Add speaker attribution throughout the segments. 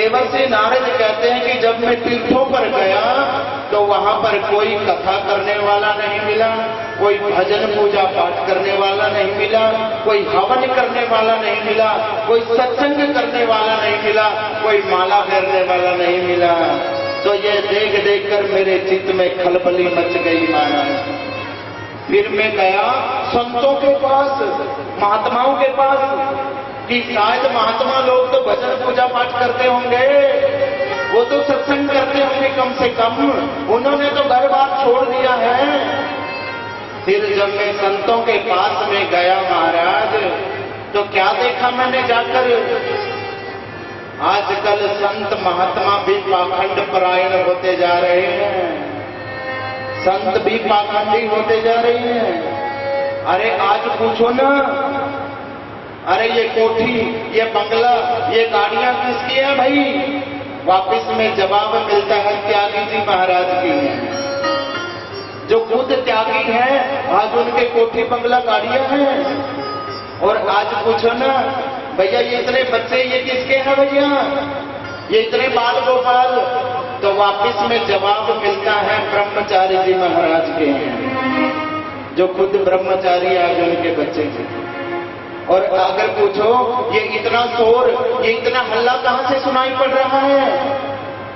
Speaker 1: देवर्षि नारद कहते हैं कि जब मैं तीर्थों पर गया तो वहां पर कोई कथा करने वाला नहीं मिला, कोई भजन पूजा पाठ करने वाला नहीं मिला, कोई हवन करने वाला नहीं मिला, कोई सत्संग करने वाला नहीं मिला, कोई माला फेरने वाला नहीं मिला। तो ये देख देख कर मेरे चित्त में खलबली मच गई महाराज। फिर मैं गया संतों के पास, महात्माओं के पास, कि शायद महात्मा लोग तो भजन पूजा पाठ करते होंगे, वो तो सत्संग करते होंगे कम से कम, उन्होंने तो घर बार छोड़ दिया है। फिर जब मैं संतों के पास में गया महाराज, तो क्या देखा मैंने जाकर, आजकल संत महात्मा भी पाखंड परायण होते जा रहे हैं, संत भी पाखंडी होते जा रहे हैं। अरे आज पूछो ना, अरे ये कोठी, ये बंगला, ये गाड़ियां किसकी है भाई? वापस में जवाब मिलता है त्यागी जी महाराज की है। जो खुद त्यागी है, आज उनके कोठी बंगला गाड़ियां हैं। और आज पूछो ना भैया ये इतने बच्चे ये किसके हैं भैया, ये इतने बाल गोपाल, तो वापस में जवाब मिलता है ब्रह्मचारी जी महाराज के हैं, जो खुद ब्रह्मचारी आज उनके बच्चे थे। और अगर पूछो ये इतना शोर, ये इतना हल्ला कहां से सुनाई पड़ रहा है,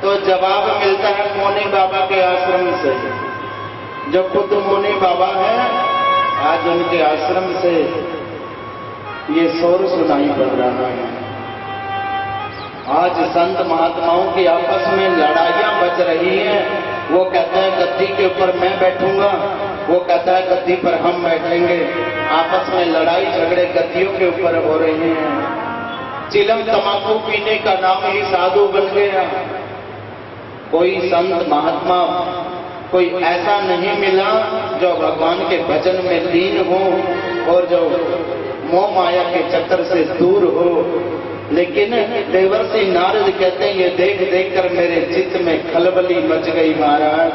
Speaker 1: तो जवाब मिलता है मोनी बाबा के आश्रम से। जो खुद मोनी बाबा है, आज उनके आश्रम से ये शोर सुनाई पड़ रहा है। आज संत महात्माओं की आपस में लड़ाइयां बच रही हैं। वो कहते हैं गद्दी के ऊपर मैं बैठूंगा, वो कहता है गद्दी पर हम बैठेंगे। आपस में लड़ाई झगड़े गद्दियों के ऊपर हो रहे हैं। चिलम तमाकू पीने का नाम ही साधु बन गया। कोई संत महात्मा, कोई ऐसा नहीं मिला जो भगवान के भजन में लीन हो और जो मोह माया के चक्कर से दूर हो। लेकिन देवर्षि नारद कहते हैं ये देख देख कर मेरे चित्त में खलबली मच गई महाराज।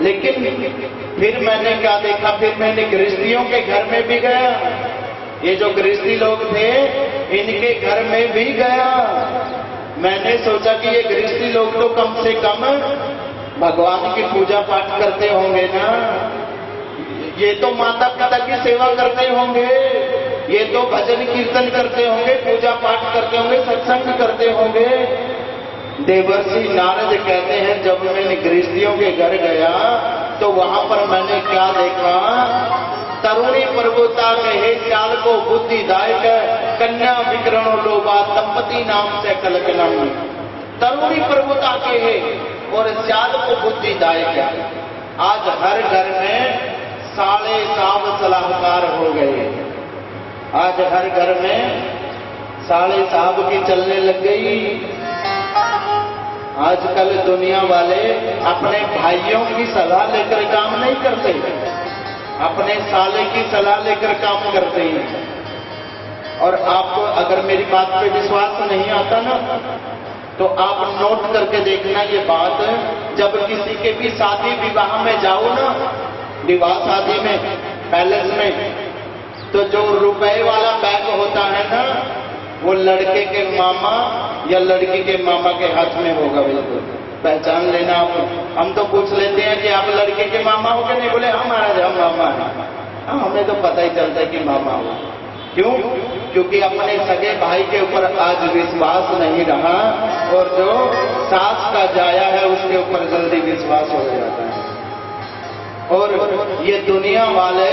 Speaker 1: लेकिन फिर मैंने क्या देखा, फिर मैंने गृहस्थियों के घर में भी गया। ये जो गृहस्थी लोग थे इनके घर में भी गया। मैंने सोचा कि ये गृहस्थी लोग तो कम से कम भगवान की पूजा पाठ करते होंगे ना, ये तो माता पिता की सेवा करते होंगे, ये तो भजन कीर्तन करते होंगे, पूजा पाठ करते होंगे, सत्संग करते होंगे। देवर्षि नारद कहते हैं जब मैंने गृहस्थियों के घर गया तो वहां पर मैंने क्या देखा, तरुणी प्रभुता कहे चाल को बुद्धिदायक, कन्या विकरणो लोभा दंपति नाम से कलकनम। तरुणी प्रभुता के है और चाल को बुद्धिदायक है। आज हर घर में साले साब सलाहकार हो गए। आज हर घर में साले साहब की चलने लग गई। आजकल दुनिया वाले अपने भाइयों की सलाह लेकर काम नहीं करते, अपने साले की सलाह लेकर काम करते हैं। और आपको अगर मेरी बात पे विश्वास नहीं आता ना, तो आप नोट करके देखना ये बात। जब किसी के भी शादी विवाह में जाओ ना, विवाह शादी में, पैलेस में, तो जो रुपए वाला बैग होता है ना, वो लड़के के मामा या लड़की के मामा के हाथ में होगा। बिल्कुल पहचान लेना आप। हम तो पूछ लेते हैं कि आप लड़के के मामा हो क्या? नहीं, बोले हम महाराज हम मामा हैं। हमें तो पता ही चलता है कि मामा हो। क्यों? क्योंकि अपने सगे भाई के ऊपर आज विश्वास नहीं रहा, और जो सास का जाया है उसके ऊपर जल्दी विश्वास हो जाता है। और ये दुनिया वाले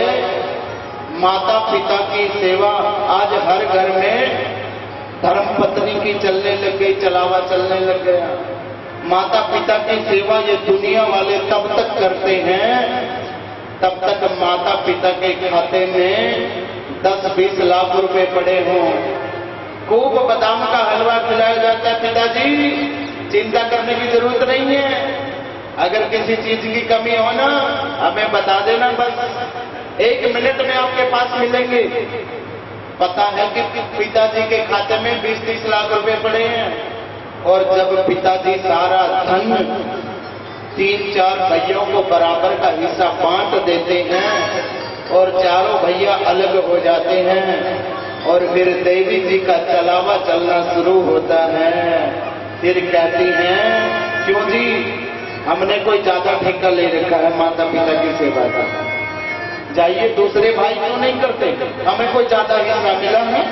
Speaker 1: माता पिता की सेवा आज हर घर में धर्म पत्नी की चलने लग गई, चलावा चलने लग गया। माता पिता की सेवा ये दुनिया वाले तब तक करते हैं तब तक माता पिता के खाते में 10-20 लाख रुपए पड़े हों। खूब बादाम का हलवा खिलाया जाता है। पिताजी चिंता करने की जरूरत नहीं है, अगर किसी चीज की कमी हो ना हमें बता देना, बस 1 मिनट में आपके पास मिलेंगे। पता है कि पिताजी के खाते में 20-30 लाख रुपए पड़े हैं, और जब पिताजी सारा धन 3-4 भाइयों को बराबर का हिस्सा बांट देते हैं और चारों भैया अलग हो जाते हैं और फिर देवी जी का चलावा चलना शुरू होता है। फिर कहती हैं, क्यों जी, हमने कोई ज्यादा ठेका ले रखा है माता पिता की सेवा का, जाइए दूसरे भाई क्यों नहीं करते, हमें कोई ज्यादा हिस्सा मिला है,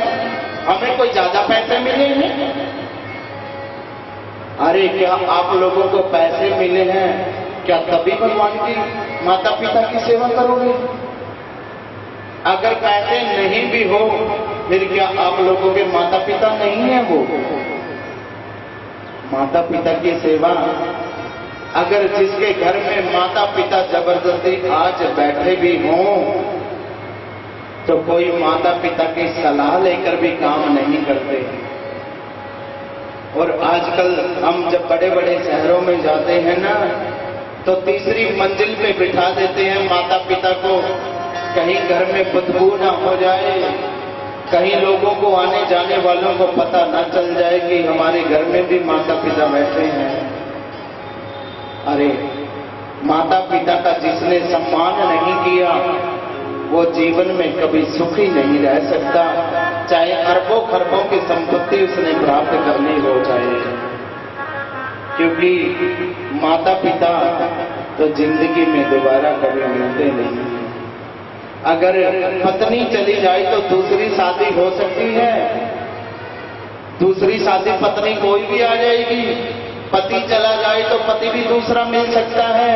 Speaker 1: हमें कोई ज्यादा पैसे मिले हैं। अरे क्या आप लोगों को पैसे मिले हैं, क्या तभी भगवान की माता पिता की सेवा करोगे? अगर पैसे नहीं भी हो, फिर क्या आप लोगों के माता पिता नहीं है? वो माता पिता की सेवा, अगर जिसके घर में माता पिता जबरदस्ती आज बैठे भी हों, तो कोई माता पिता की सलाह लेकर भी काम नहीं करते। और आजकल हम जब बड़े बड़े शहरों में जाते हैं ना, तो तीसरी मंजिल पे बिठा देते हैं माता पिता को, कहीं घर में बदबू ना हो जाए, कहीं लोगों को आने जाने वालों को पता ना चल जाए कि हमारे घर में भी माता पिता बैठे हैं। अरे माता पिता का जिसने सम्मान नहीं किया, वो जीवन में कभी सुखी नहीं रह सकता, चाहे अरबों खरबों की संपत्ति उसने प्राप्त करनी हो जाए। क्योंकि माता पिता तो जिंदगी में दोबारा कभी मिलते नहीं। अगर पत्नी चली जाए तो दूसरी शादी हो सकती है, दूसरी शादी पत्नी कोई भी आ जाएगी। पति चला जाए तो पति भी दूसरा मिल सकता है।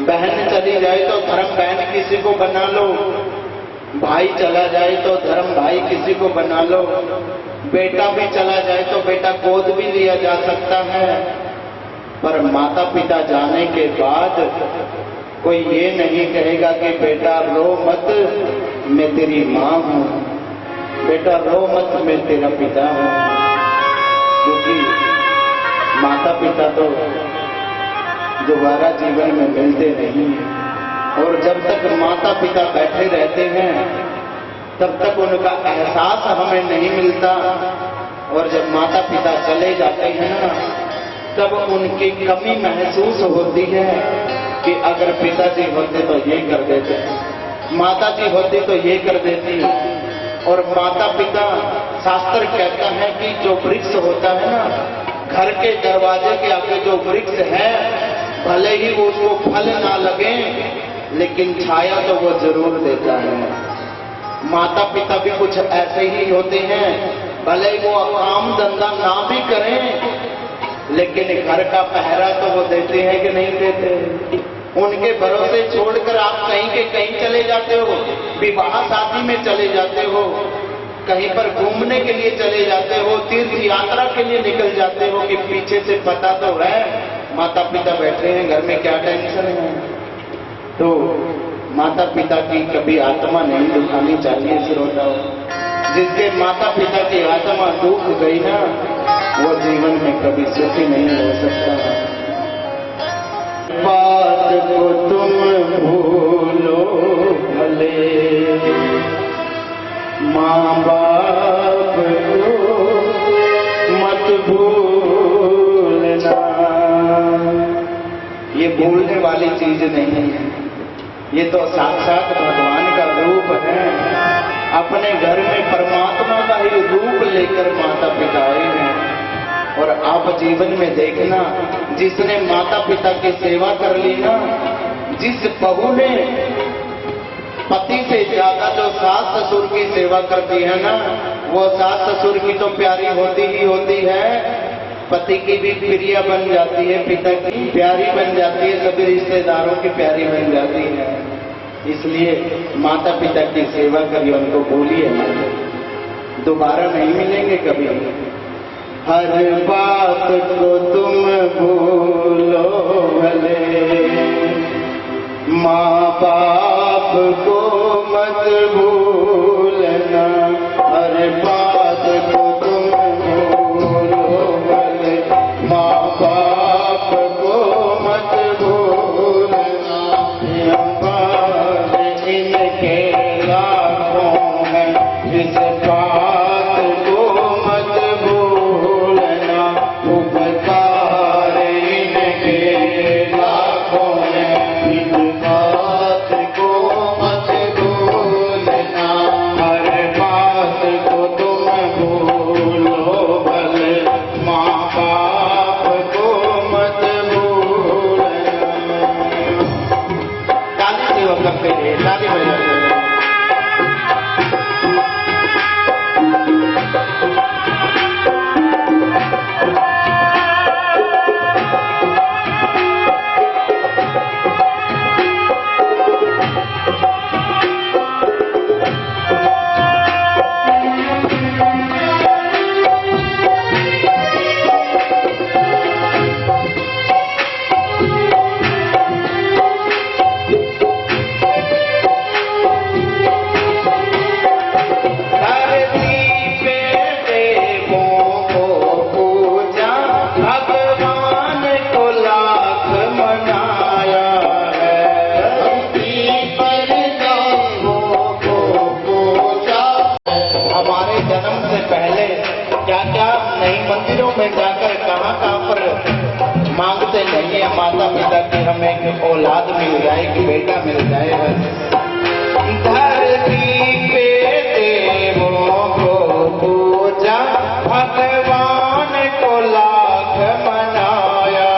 Speaker 1: बहन चली जाए तो धर्म बहन किसी को बना लो, भाई चला जाए तो धर्म भाई किसी को बना लो, बेटा भी चला जाए तो बेटा गोद भी लिया जा सकता है। पर माता पिता जाने के बाद कोई ये नहीं कहेगा कि बेटा रो मत, मैं तेरी माँ हूं, बेटा रो मत, मैं तेरा पिता हूं। क्योंकि माता पिता तो दोबारा जीवन में मिलते नहीं हैं। और जब तक माता पिता बैठे रहते हैं, तब तक उनका एहसास हमें नहीं मिलता। और जब माता पिता चले जाते हैं ना, तब उनकी कमी महसूस होती है कि अगर पिताजी होते तो ये कर देते, माता जी होती तो ये कर देती। और माता पिता, शास्त्र कहता है कि जो वृक्ष होता है ना, घर के दरवाजे के आगे जो वृक्ष है, भले ही वो उसको फल ना लगे, लेकिन छाया तो वो जरूर देता है। माता पिता भी कुछ ऐसे ही होते हैं, भले ही वो काम धंधा ना भी करें, लेकिन घर का पहरा तो वो देते हैं कि नहीं देते। उनके भरोसे छोड़कर आप कहीं के कहीं चले जाते हो, विवाह शादी में चले जाते हो, कहीं पर घूमने के लिए चले जाते हो, तीर्थ यात्रा के लिए निकल जाते हो कि पीछे से पता तो है माता पिता बैठे हैं, घर में क्या टेंशन है। तो माता पिता की कभी आत्मा नहीं दुखानी चाहिए श्रोताओं। जिसके माता पिता की आत्मा दुख गई ना, वो जीवन में कभी सुखी नहीं हो सकता। बात को तुम भूलो भले, माँ बाप को मत भूलना। ये भूलने वाली चीज नहीं है, ये तो साक्षात भगवान का रूप है। अपने घर में परमात्मा का ही रूप लेकर माता पिता आए हैं। और आप जीवन में देखना, जिसने माता पिता की सेवा कर ली ना, जिस बहू ने पति से ज्यादा जो सास ससुर की सेवा करती है ना, वो सास ससुर की तो प्यारी होती ही होती है, पति की भी प्रिय बन जाती है, पिता की प्यारी बन जाती है, सभी रिश्तेदारों की प्यारी बन जाती है। इसलिए माता पिता की सेवा करिए, उनको भूलिए मत, दोबारा नहीं मिलेंगे कभी। हर बात को तुम भूलो भले, माँ बाप को मत भूलना। हर बात को तुम भूलो भले, माँ बाप को मत भूलना। बात इनके लाखों है, इस बात को मत भूलना। उपकार इनके लाखों है, इस बात को मत भूलना। मंदिरों में जाकर कहाँ पर मांगते नहीं है माता पिता की हमें एक औलाद मिल जाए, कि बेटा मिल जाए। धरती पे देवों को पूजा भगवान को लाख मनाया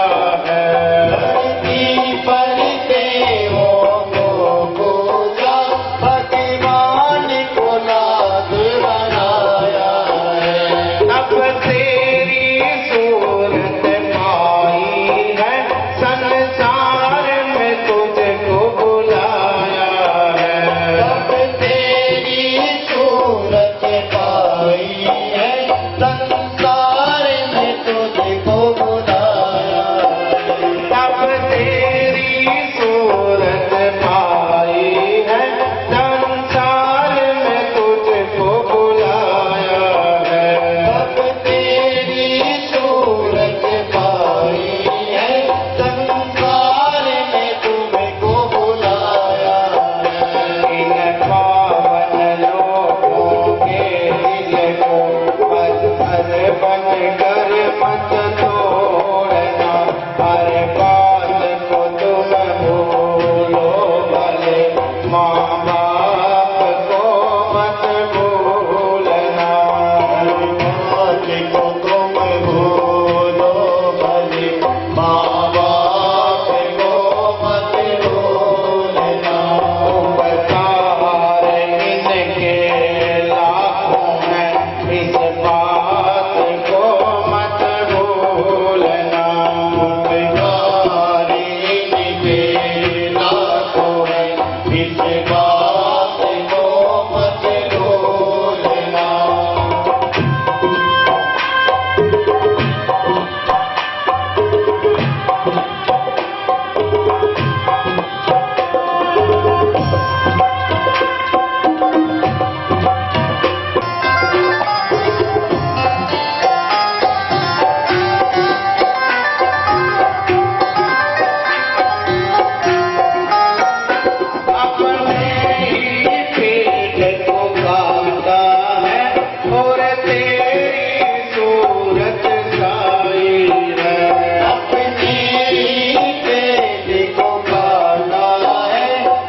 Speaker 1: है। धरती पर देवों को पूजा भगवान को लाख मनाया है। अब तेरी सूरत पाई है, संसार में तुझको बुलाया है। अब तेरी सूरत पाई है, संसार में तुझको बुलाया है। अब तेरी सूरत पाई है, संसार में तुझको बुलाया है। अब तेरी सूरत पाई है, संसार में तुमको बुलाया है। इन पावन लोगों के दिल को पत्थर बनकर मत तोड़ना। हर बात को तुम भूलो भले, माँ बाप को मत भूलना। हर बात को तुम भूलो भले, माँ बाप को मत भूलना। उपकार इनके लाखों हैं, इस बात को मत भूलना। उपकार इनके लाखों हैं, इस बात को मत भूलना। अपने ही पेट को काटा है और तेरी सूरत साई है। अपने ही पेट को काटा है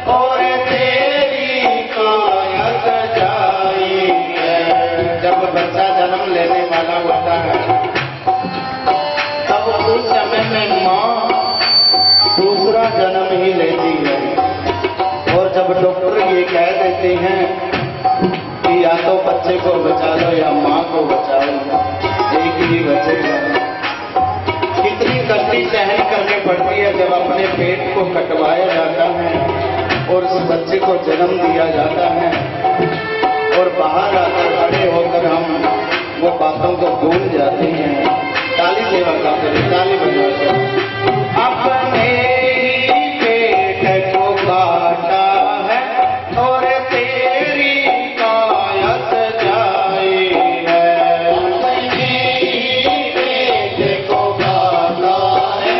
Speaker 1: और तेरी काया सजाई है। जब बच्चा जन्म लेने वाला होता है तब उस समय में माँ दूसरा जन्म ही लेती है। और जब डॉक्टर ये कह देते हैं कि या तो बच्चे को बचा लो या माँ को बचाओ, एक ही बचेगा। कितनी कष्टी सहन करनी पड़ती है जब अपने पेट को कटवाया जाता है और उस बच्चे को जन्म दिया जाता है और बाहर आकर बड़े होकर हम वो बातों को भूल जाते हैं। ताली सेवा का करें, ताली बजाकर। अपने ही पेट को काटा है और तेरी काया सजाई है। अपने ही पेट को काटा है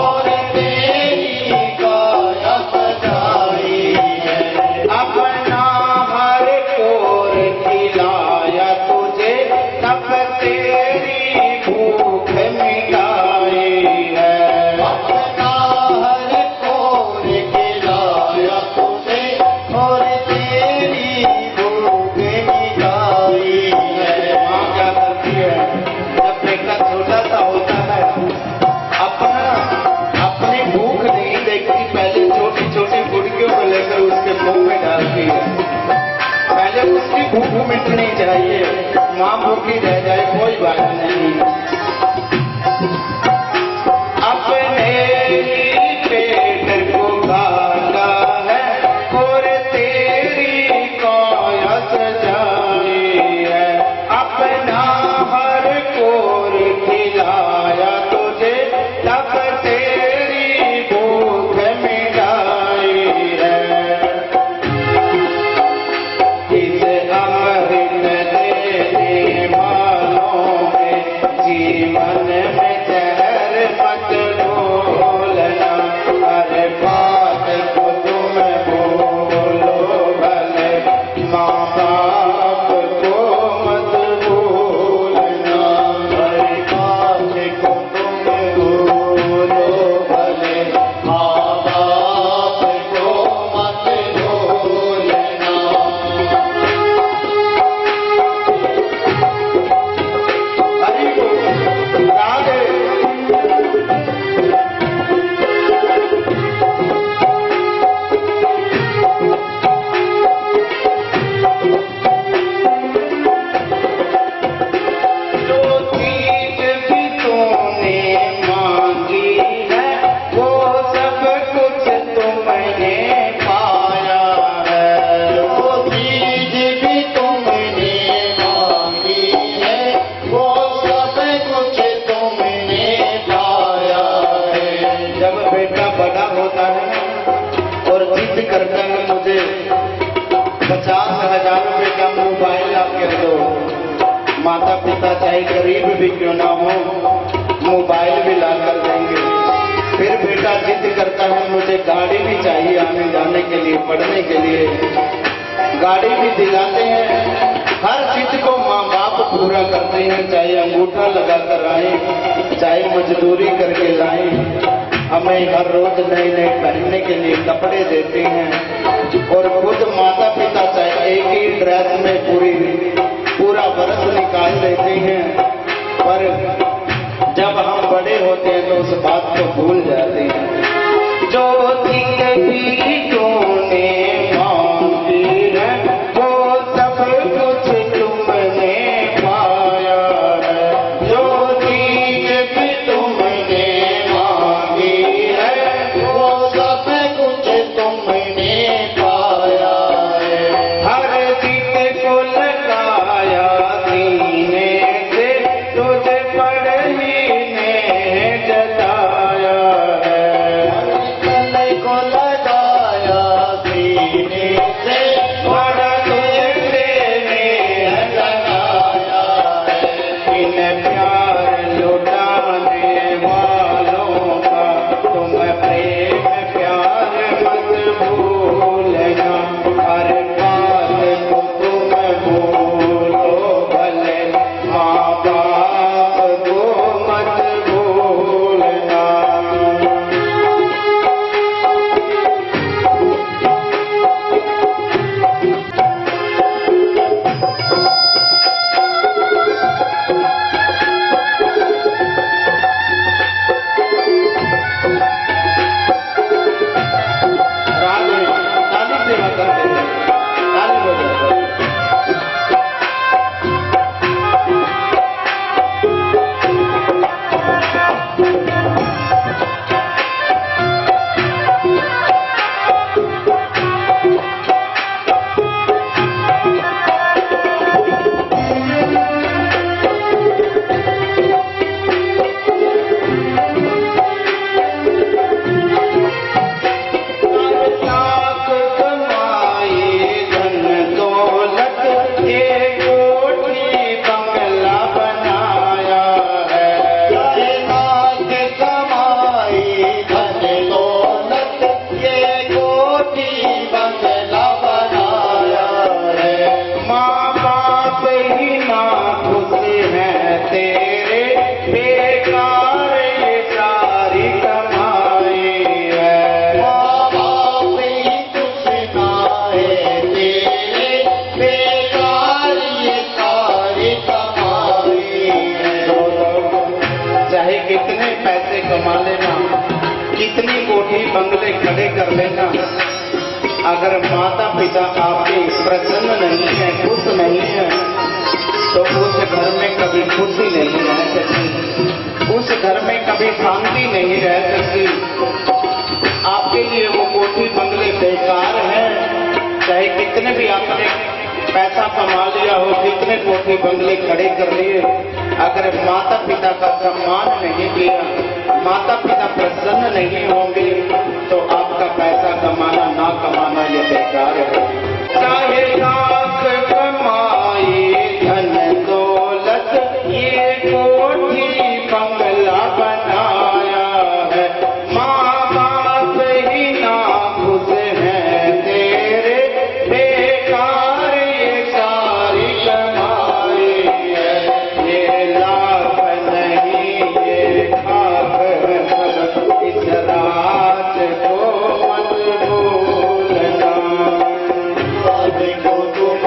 Speaker 1: और तेरी काया सजाई है। अपना हर कोर खिलाया तुझे, तब तेरी भूख मिटाई है। अपना हर कोर खिलाया तुझे और तेरी भूख मिटाई है। माँ क्या करती है जब बेटा छोटा सा होता है, अपनी भूख नहीं देखती, पहले छोटी छोटी गुड़कियों को लेकर उसके मुंह में डालती है। पहले उसकी भूख मिटनी चाहिए, माँ भूखी रह जाए कोई बात नहीं। अपने ही पेट को काटा है और तेरी काया सजाई है। अपना हर कोर खिलाया तुझे, तब तेरी भूख मिटाई है। इस अमृत देने वालों में जीवन में जहर मत घोलना। हर बात को तुम बोलो भले, माँ बाप को मत भूलना। हर गरीब भी क्यों ना हो, मोबाइल भी ला कर देंगे। फिर बेटा जिद करता है मुझे गाड़ी भी चाहिए आने जाने के लिए, पढ़ने के लिए, गाड़ी भी दिलाते हैं। हर चीज को माँ बाप पूरा करते हैं, चाहे अंगूठा लगा कर आए, चाहे मजदूरी करके लाए। हमें हर रोज नए नए पहनने के लिए कपड़े देते हैं और खुद माता पिता चाहे एक ही ड्रेस में पूरा बरस निकाल देते हैं, पर जब हम बड़े होते हैं तो उस बात को भूल जाते हैं। जो चीज भी तूने मांगी है वो सब कुछ तुमने पाया है। जो चीज भी तुमने मांगी है वो सब कुछ तुमने पाया है। हर चीज को लगाया सीने से तुझे पढ़ने जताया है। हर को लगाया सीने से बड़ा तुझे लगाया है। इन प्यार लुटाने वालों का तुम प्रेम प्यार मत भूलना। हर बात को तुम भूलो भले, माँ बाप को मत भूलना। ताली सेवा करते हैं, ताली बजाते हैं। लाख कमाई धन दौलत ये कोठी बंगला बनाया है। लाख कमाई धन दौलत ये कोठी बंगला बनाया है। माँ बाप ही ना खुश हैं तेरे, बेकार ये सारी कमाई है। माँ बाप ही खुश ना है तेरे, बेकार ये सारी कमाई है। चाहे कितने पैसे कमा लेना, कितनी कोठी बंगले खड़े कर लेना, अगर माता पिता आपके प्रसन्न नहीं है, खुश नहीं है, तो उस घर में कभी खुशी नहीं रह सकती, उस घर में कभी शांति नहीं रह सकती। आपके लिए वो कोठी बंगले बेकार हैं। चाहे कितने भी आपने पैसा कमा लिया हो, कितने कोठी बंगले खड़े कर लिए, अगर माता पिता का सम्मान नहीं किया, माता पिता प्रसन्न नहीं होंगे, तो आपका पैसा कमाना ना कमाना ये बेकार है। चाहे लाख कमाई धन दौलत ये कोठी बंगला बनाया है। माँ बाप ही ना खुश हैं तेरे, बेकार ये सारी कमाई है। ये लाभ नहीं ये खाक है, इस रात को मत भूलना। आज को तुम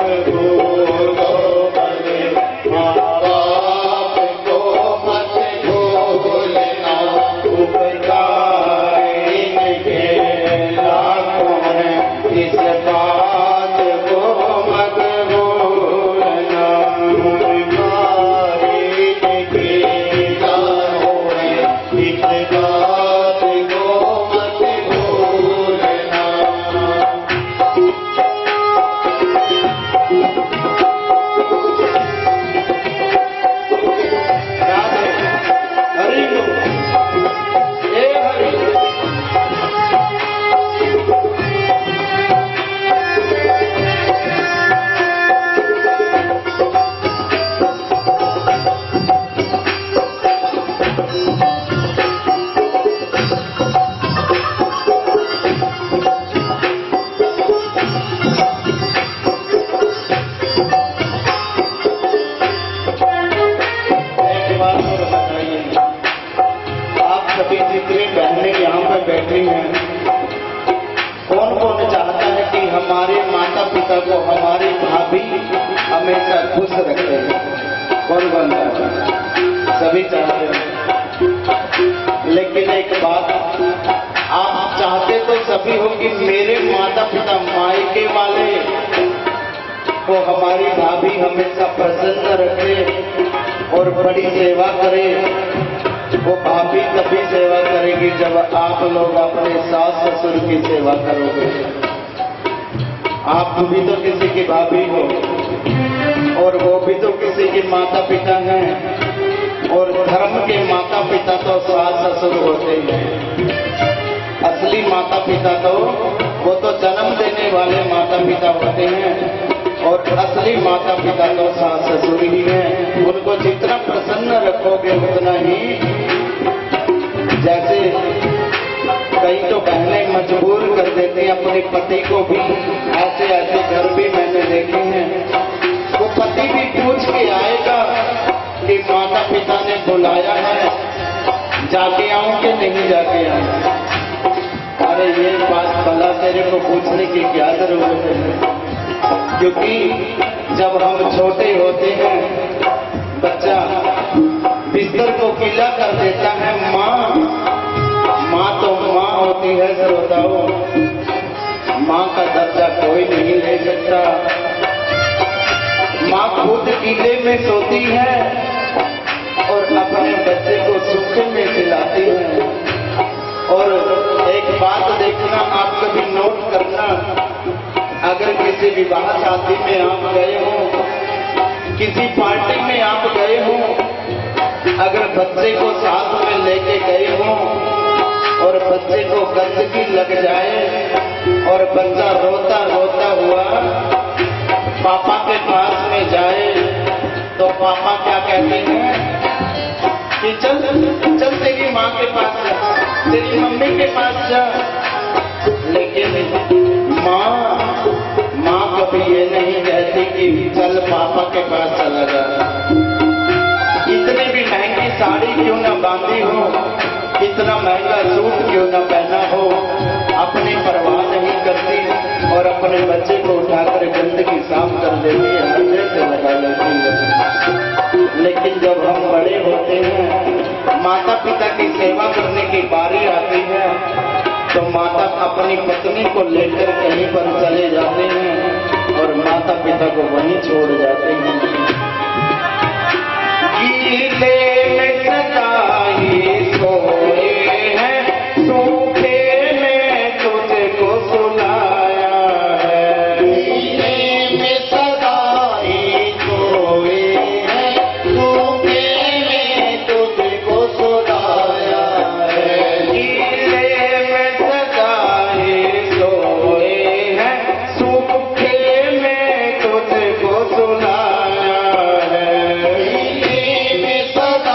Speaker 1: पिता को हमारी भाभी हमेशा खुश रखे। कौन बनता है? सभी चाहते हैं। लेकिन एक बात, आप चाहते तो सभी हो कि मेरे माता पिता मायके वाले को हमारी भाभी हमेशा प्रसन्न रखे और बड़ी सेवा करे। वो भाभी तभी सेवा करेगी जब आप लोग अपने सास ससुर की सेवा करोगे। आप भी तो किसी की भाभी हो और वो भी तो किसी के माता पिता हैं, और धर्म के माता पिता तो सास ससुर होते हैं। असली माता पिता तो वो तो जन्म देने वाले माता पिता होते हैं, और असली माता पिता तो सास ससुर ही हैं। उनको जितना प्रसन्न रखोगे उतना ही, जैसे कई तो बहनें मजबूर कर देती हैं अपने पति को भी, ऐसे ऐसे घर भी मैंने देखे हैं। वो पति भी पूछ के आएगा कि माता पिता ने बुलाया है, जाके आऊं कि नहीं जाके आऊं? अरे ये बात भला तेरे को पूछने की क्या जरूरत है? क्योंकि जब हम छोटे होते हैं, बच्चा बिस्तर को गीला कर देता है, माँ तो माँ होती है श्रोताओं। माँ का दर्जा कोई नहीं ले सकता। माँ खुद गीले में सोती है और अपने बच्चे को सूखे में खिलाती है। और एक बात देखना, आप कभी नोट करना, अगर किसी विवाह शादी में आप गए हो, किसी पार्टी में आप गए हो, अगर बच्चे को साथ में लेके गए हो और बच्चे को गंदगी लग जाए और बच्चा रोता रोता हुआ पापा के पास में जाए, तो पापा क्या कहते हैं कि चल चल तेरी माँ के पास जा, तेरी मम्मी के पास जा। लेकिन माँ कभी ये नहीं कहती कि चल पापा के पास चला जा। इतनी भी महंगी साड़ी क्यों ना बांधी हो, इतना महंगा सूट क्यों ना पहना हो, अपनी परवाह नहीं करती और अपने बच्चे को उठाकर गंदगी साफ कर देती है, हंडे से लगा लेती है। लेकिन जब हम बड़े होते हैं, माता पिता की सेवा करने की बारी आती है, तो माता अपनी पत्नी को लेकर कहीं पर चले जाते हैं और माता पिता को वहीं छोड़ जाते हैं। गीले में सजाई सोए हैं, सूखे में तुझको सुलाया है। गीले में सजाई सोए हैं, सूखे में तुझको सुलाया है। गीले में सजाई सोए हैं, सूखे में तुझको सुलाया है। सदा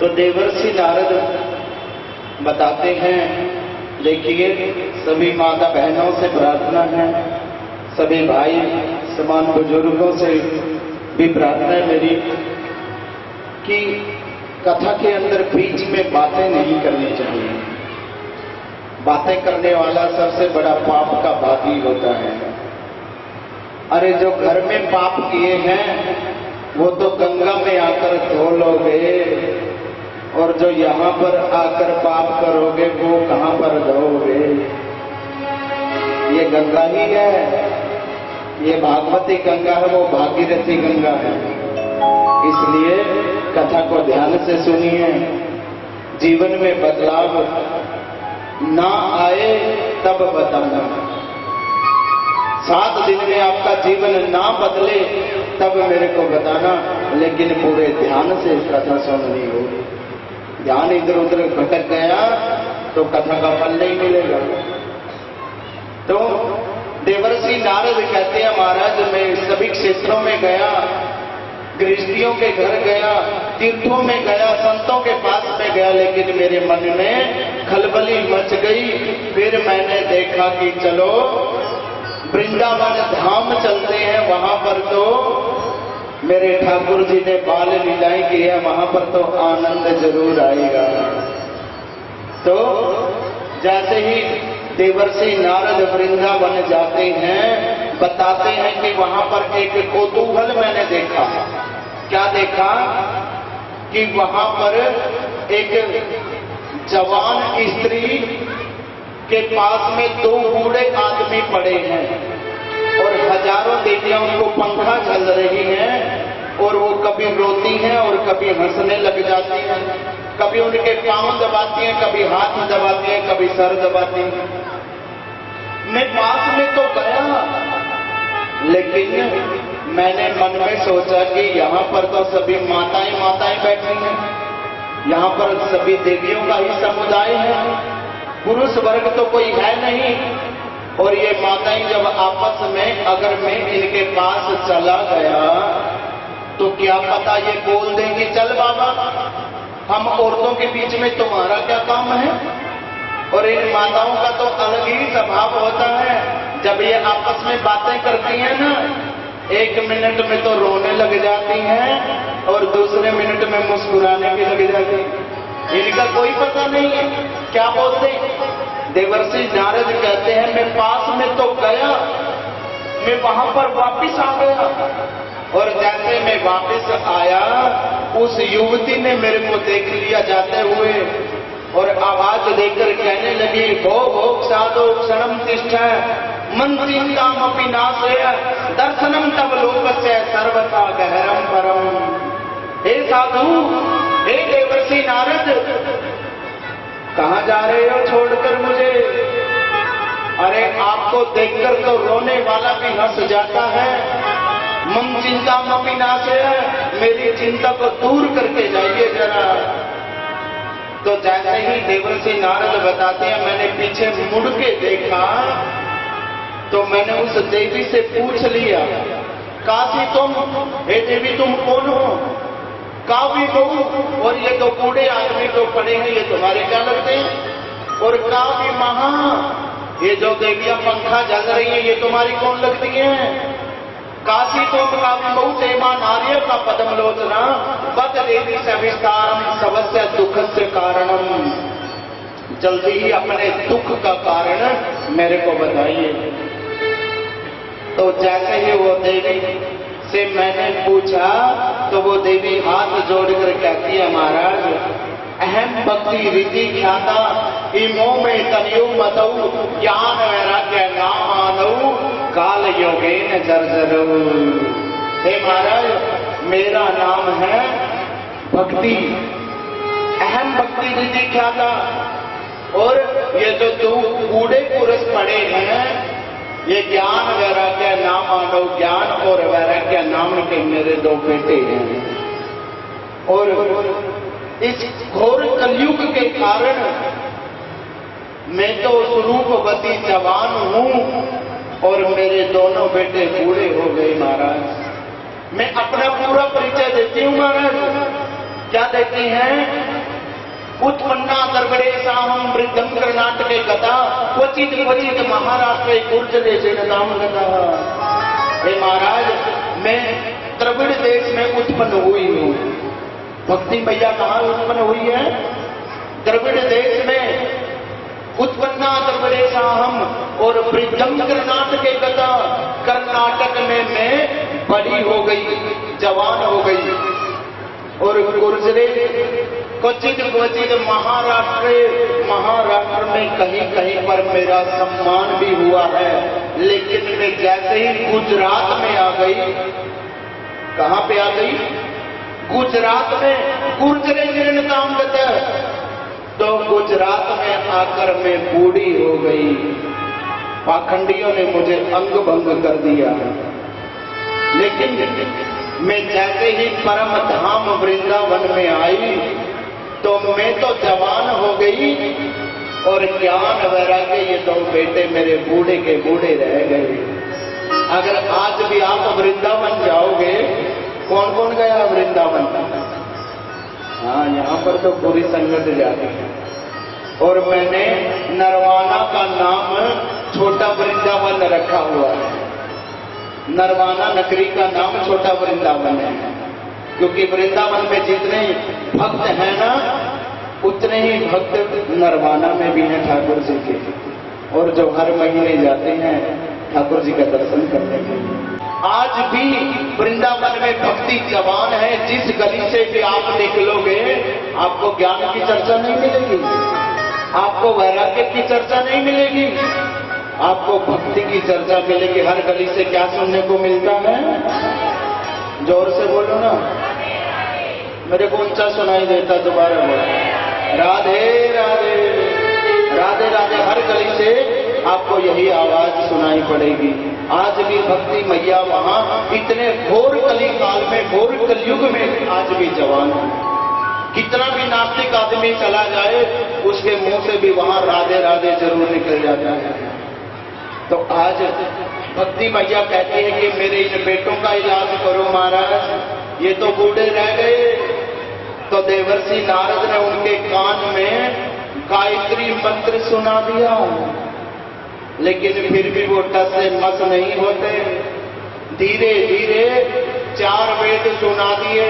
Speaker 1: तो देवर्षि नारद बताते हैं, देखिए सभी माता बहनों से प्रार्थना है, सभी भाई समान बुजुर्गों से भी प्रार्थना है मेरी कि कथा के अंदर बीच में बातें नहीं करनी चाहिए। बातें करने वाला सबसे बड़ा पाप का भागी होता है। अरे जो घर में पाप किए हैं वो तो गंगा में आकर धो लोगे, और जो यहां पर आकर पाप करोगे वो कहां पर धोगे? ये गंगा ही है, ये भागवती गंगा है, वो भागीरथी गंगा है। इसलिए कथा को ध्यान से सुनिए। जीवन में बदलाव ना आए तब बताना। 7 दिन में आपका जीवन ना बदले तब मेरे को बताना, लेकिन पूरे ध्यान से कथा सुननी होगी। ध्यान इधर उधर भटक गया तो कथा का फल नहीं मिलेगा। तो देवर्षि नारद कहते हैं, महाराज मैं सभी क्षेत्रों में गया, गृहस्थियों के घर गया, तीर्थों में गया, संतों के पास में गया, लेकिन मेरे मन में खलबली मच गई। फिर मैंने देखा कि चलो वृंदावन धाम चलते हैं, वहां पर तो मेरे ठाकुर जी ने बाल लीलाएं की है, वहां पर तो आनंद जरूर आएगा। तो जैसे ही देवर्षि नारद वृंदावन जाते हैं, बताते हैं कि वहां पर एक कौतूहल मैंने देखा। क्या देखा? कि वहां पर एक जवान स्त्री के पास में 2 बूढ़े आदमी पड़े हैं और हजारों देवियां उनको पंखा झल रही हैं, और वो कभी रोती हैं और कभी हंसने लग जाती हैं, कभी उनके पांव दबाती हैं, कभी हाथ दबाती हैं, कभी सर दबाती हैं। मैं पास में तो गया, लेकिन मैंने मन में सोचा कि यहाँ पर तो सभी माताएं माताएं बैठी हैं, यहाँ पर सभी देवियों का ही समुदाय है, पुरुष वर्ग तो कोई है नहीं। और ये माताएं जब आपस में अगर मैं इनके पास चला गया तो क्या पता ये बोल दें कि चल बाबा, हम औरतों के बीच में तुम्हारा क्या काम है। और इन माताओं का तो अलग ही स्वभाव होता है, जब ये आपस में बातें करती हैं ना, 1 मिनट में तो रोने लग जाती हैं और दूसरे मिनट में मुस्कुराने भी लग जाती हैं। इनका कोई पता नहीं है क्या बोलते। देवर्षि नारद कहते हैं, मैं पास में तो गया, मैं वहां पर वापिस आ गया, और जैसे मैं वापिस आया उस युवती ने मेरे को देख लिया जाते हुए, और आवाज देकर कहने लगी, भो भोग साधो क्षणम तिष्ठ मन चिंतामपि नाशय दर्शनम तब लोकस्य सर्वथा गहरम परम। हे साधु, हे देवर्षि नारद, कहां जा रहे हो छोड़कर मुझे? अरे आपको देखकर तो रोने वाला भी हंस जाता है। मन चिंतामपि नाशय, मेरी चिंता को दूर करके जाइए जरा। तो जैसे ही देवर्षि नारद बताते हैं, मैंने पीछे मुड़ के देखा तो मैंने उस देवी से पूछ लिया, काशी तुम, हे देवी तुम कौन हो? कावी बहु, और ये 2 बूढ़े आदमी जो पड़े हैं ये तुम्हारे क्या लगते हैं? और कावी महा, ये जो देवियां पंखा जल रही हैं ये तुम्हारी कौन लगती हैं? काशी तुम कावी बहु तेमा नार्य का पदम लोचना बद देवी सविस्तारम सबस्य दुख से कारणम। जल्दी ही अपने दुख का कारण मेरे को बताइए। तो जैसे ही वो देवी से मैंने पूछा तो वो देवी हाथ जोड़कर कहती है, महाराज अहम भक्ति रीति ख्याता इमो में तनियो मतऊ ज्ञान वैराग्य नाम आनऊ काल योगेन जर्जरो। हे महाराज, मेरा नाम है भक्ति, अहम भक्ति रीति ख्याता, और ये जो 2 बूढ़े पुरुष पड़े हैं ये ज्ञान वैराग्य नाम मानव, ज्ञान और वैराग्य नाम के मेरे 2 बेटे हैं। और इस घोर कलयुग के कारण मैं तो स्वरूपवती जवान हूं और मेरे दोनों बेटे बूढ़े हो गए महाराज। मैं अपना पूरा परिचय देती हूं महाराज। क्या देती हैं? उत्पन्ना दर्गड़ेशाहम वृद्धम कर्नाटके गता क्वचित क्वचित महाराष्ट्र गुर्जरे नाम गता। हे महाराज, मैं द्रविड़ देश में उत्पन्न हुई हूं। भक्ति मैया कहाँ उत्पन्न हुई है? द्रविड़ देश में। उत्पन्ना द्रविड़ेशाहम और वृद्धम कर्नाटके गता, कर्नाटक में मैं बड़ी हो गई, जवान हो गई। और गुर्जरे क्वचित क्वचित महाराष्ट्र में कहीं कहीं पर मेरा सम्मान भी हुआ है। लेकिन मैं जैसे ही गुजरात में आ गई, कहां पे आ गई? गुजरात में। गुर्जरे निर्णताम गता, तो गुजरात में आकर मैं बूढ़ी हो गई। पाखंडियों ने मुझे अंग भंग कर दिया। लेकिन मैं जैसे ही परम धाम वृंदावन में आई तो मैं तो जवान हो गई और ज्ञान वैराग्य ये दो बेटे मेरे बूढ़े के बूढ़े रह गए। अगर आज भी आप वृंदावन जाओगे, कौन कौन गया वृंदावन? हाँ, यहां पर तो पूरी संगत जाती है। और मैंने नरवाना का नाम छोटा वृंदावन रखा हुआ है। नरवाना नगरी का नाम छोटा वृंदावन है, क्योंकि वृंदावन में जितने भक्त हैं ना, उतने ही भक्त नरवाना में भी हैं ठाकुर जी के, और जो हर महीने जाते हैं ठाकुर जी का दर्शन करने के लिए। आज भी वृंदावन में भक्ति जवान है। जिस गली से भी आप निकलोगे, आपको ज्ञान की चर्चा नहीं मिलेगी, आपको वैराग्य की चर्चा नहीं मिलेगी, आपको भक्ति की चर्चा मिलेगी। हर गली से क्या सुनने को मिलता है? जोर से बोलो ना, मेरे को ऊंचा सुनाई देता। दोबारा बोलो, राधे राधे राधे राधे। हर गली से आपको यही आवाज सुनाई पड़ेगी। आज भी भक्ति मैया वहां इतने घोर कली काल में, घोर कलयुग में आज भी जवान है। कितना भी नास्तिक आदमी चला जाए, उसके मुंह से भी वहां राधे राधे जरूर निकल जाता है। तो आज भक्ति मैया कहती है कि मेरे इन बेटों का इलाज करो महाराज, ये तो बूढ़े रह गए। तो देवर्षि नारद ने उनके कान में गायत्री मंत्र सुना दिया, लेकिन फिर भी वो टस से मस नहीं होते। धीरे धीरे 4 वेद सुना दिए,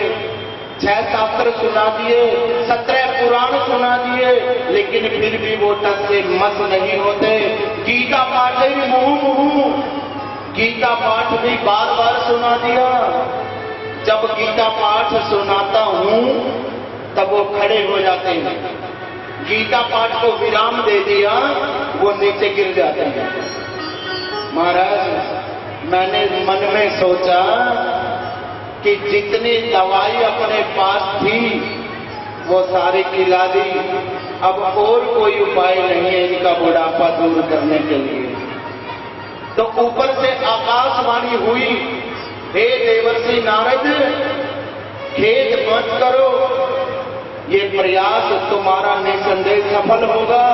Speaker 1: 6 शास्त्र सुना दिए, 17 पुराण सुना दिए, लेकिन फिर भी वो टस से मस नहीं होते। गीता पाठ ही मुहु गीता पाठ भी बार बार सुना दिया। जब गीता पाठ सुनाता हूं तब वो खड़े हो जाते हैं। गीता पाठ को विराम दे दिया, वो नीचे गिर जाते हैं। महाराज, मैंने मन में सोचा कि जितनी दवाई अपने पास थी वो सारी खिला दी। अब और कोई उपाय नहीं है इनका बुढ़ापा दूर करने के लिए। तो ऊपर से आकाशवाणी हुई, हे देवर्षि नारद, खेद मत करो, ये प्रयास तुम्हारा निसंदेह सफल होगा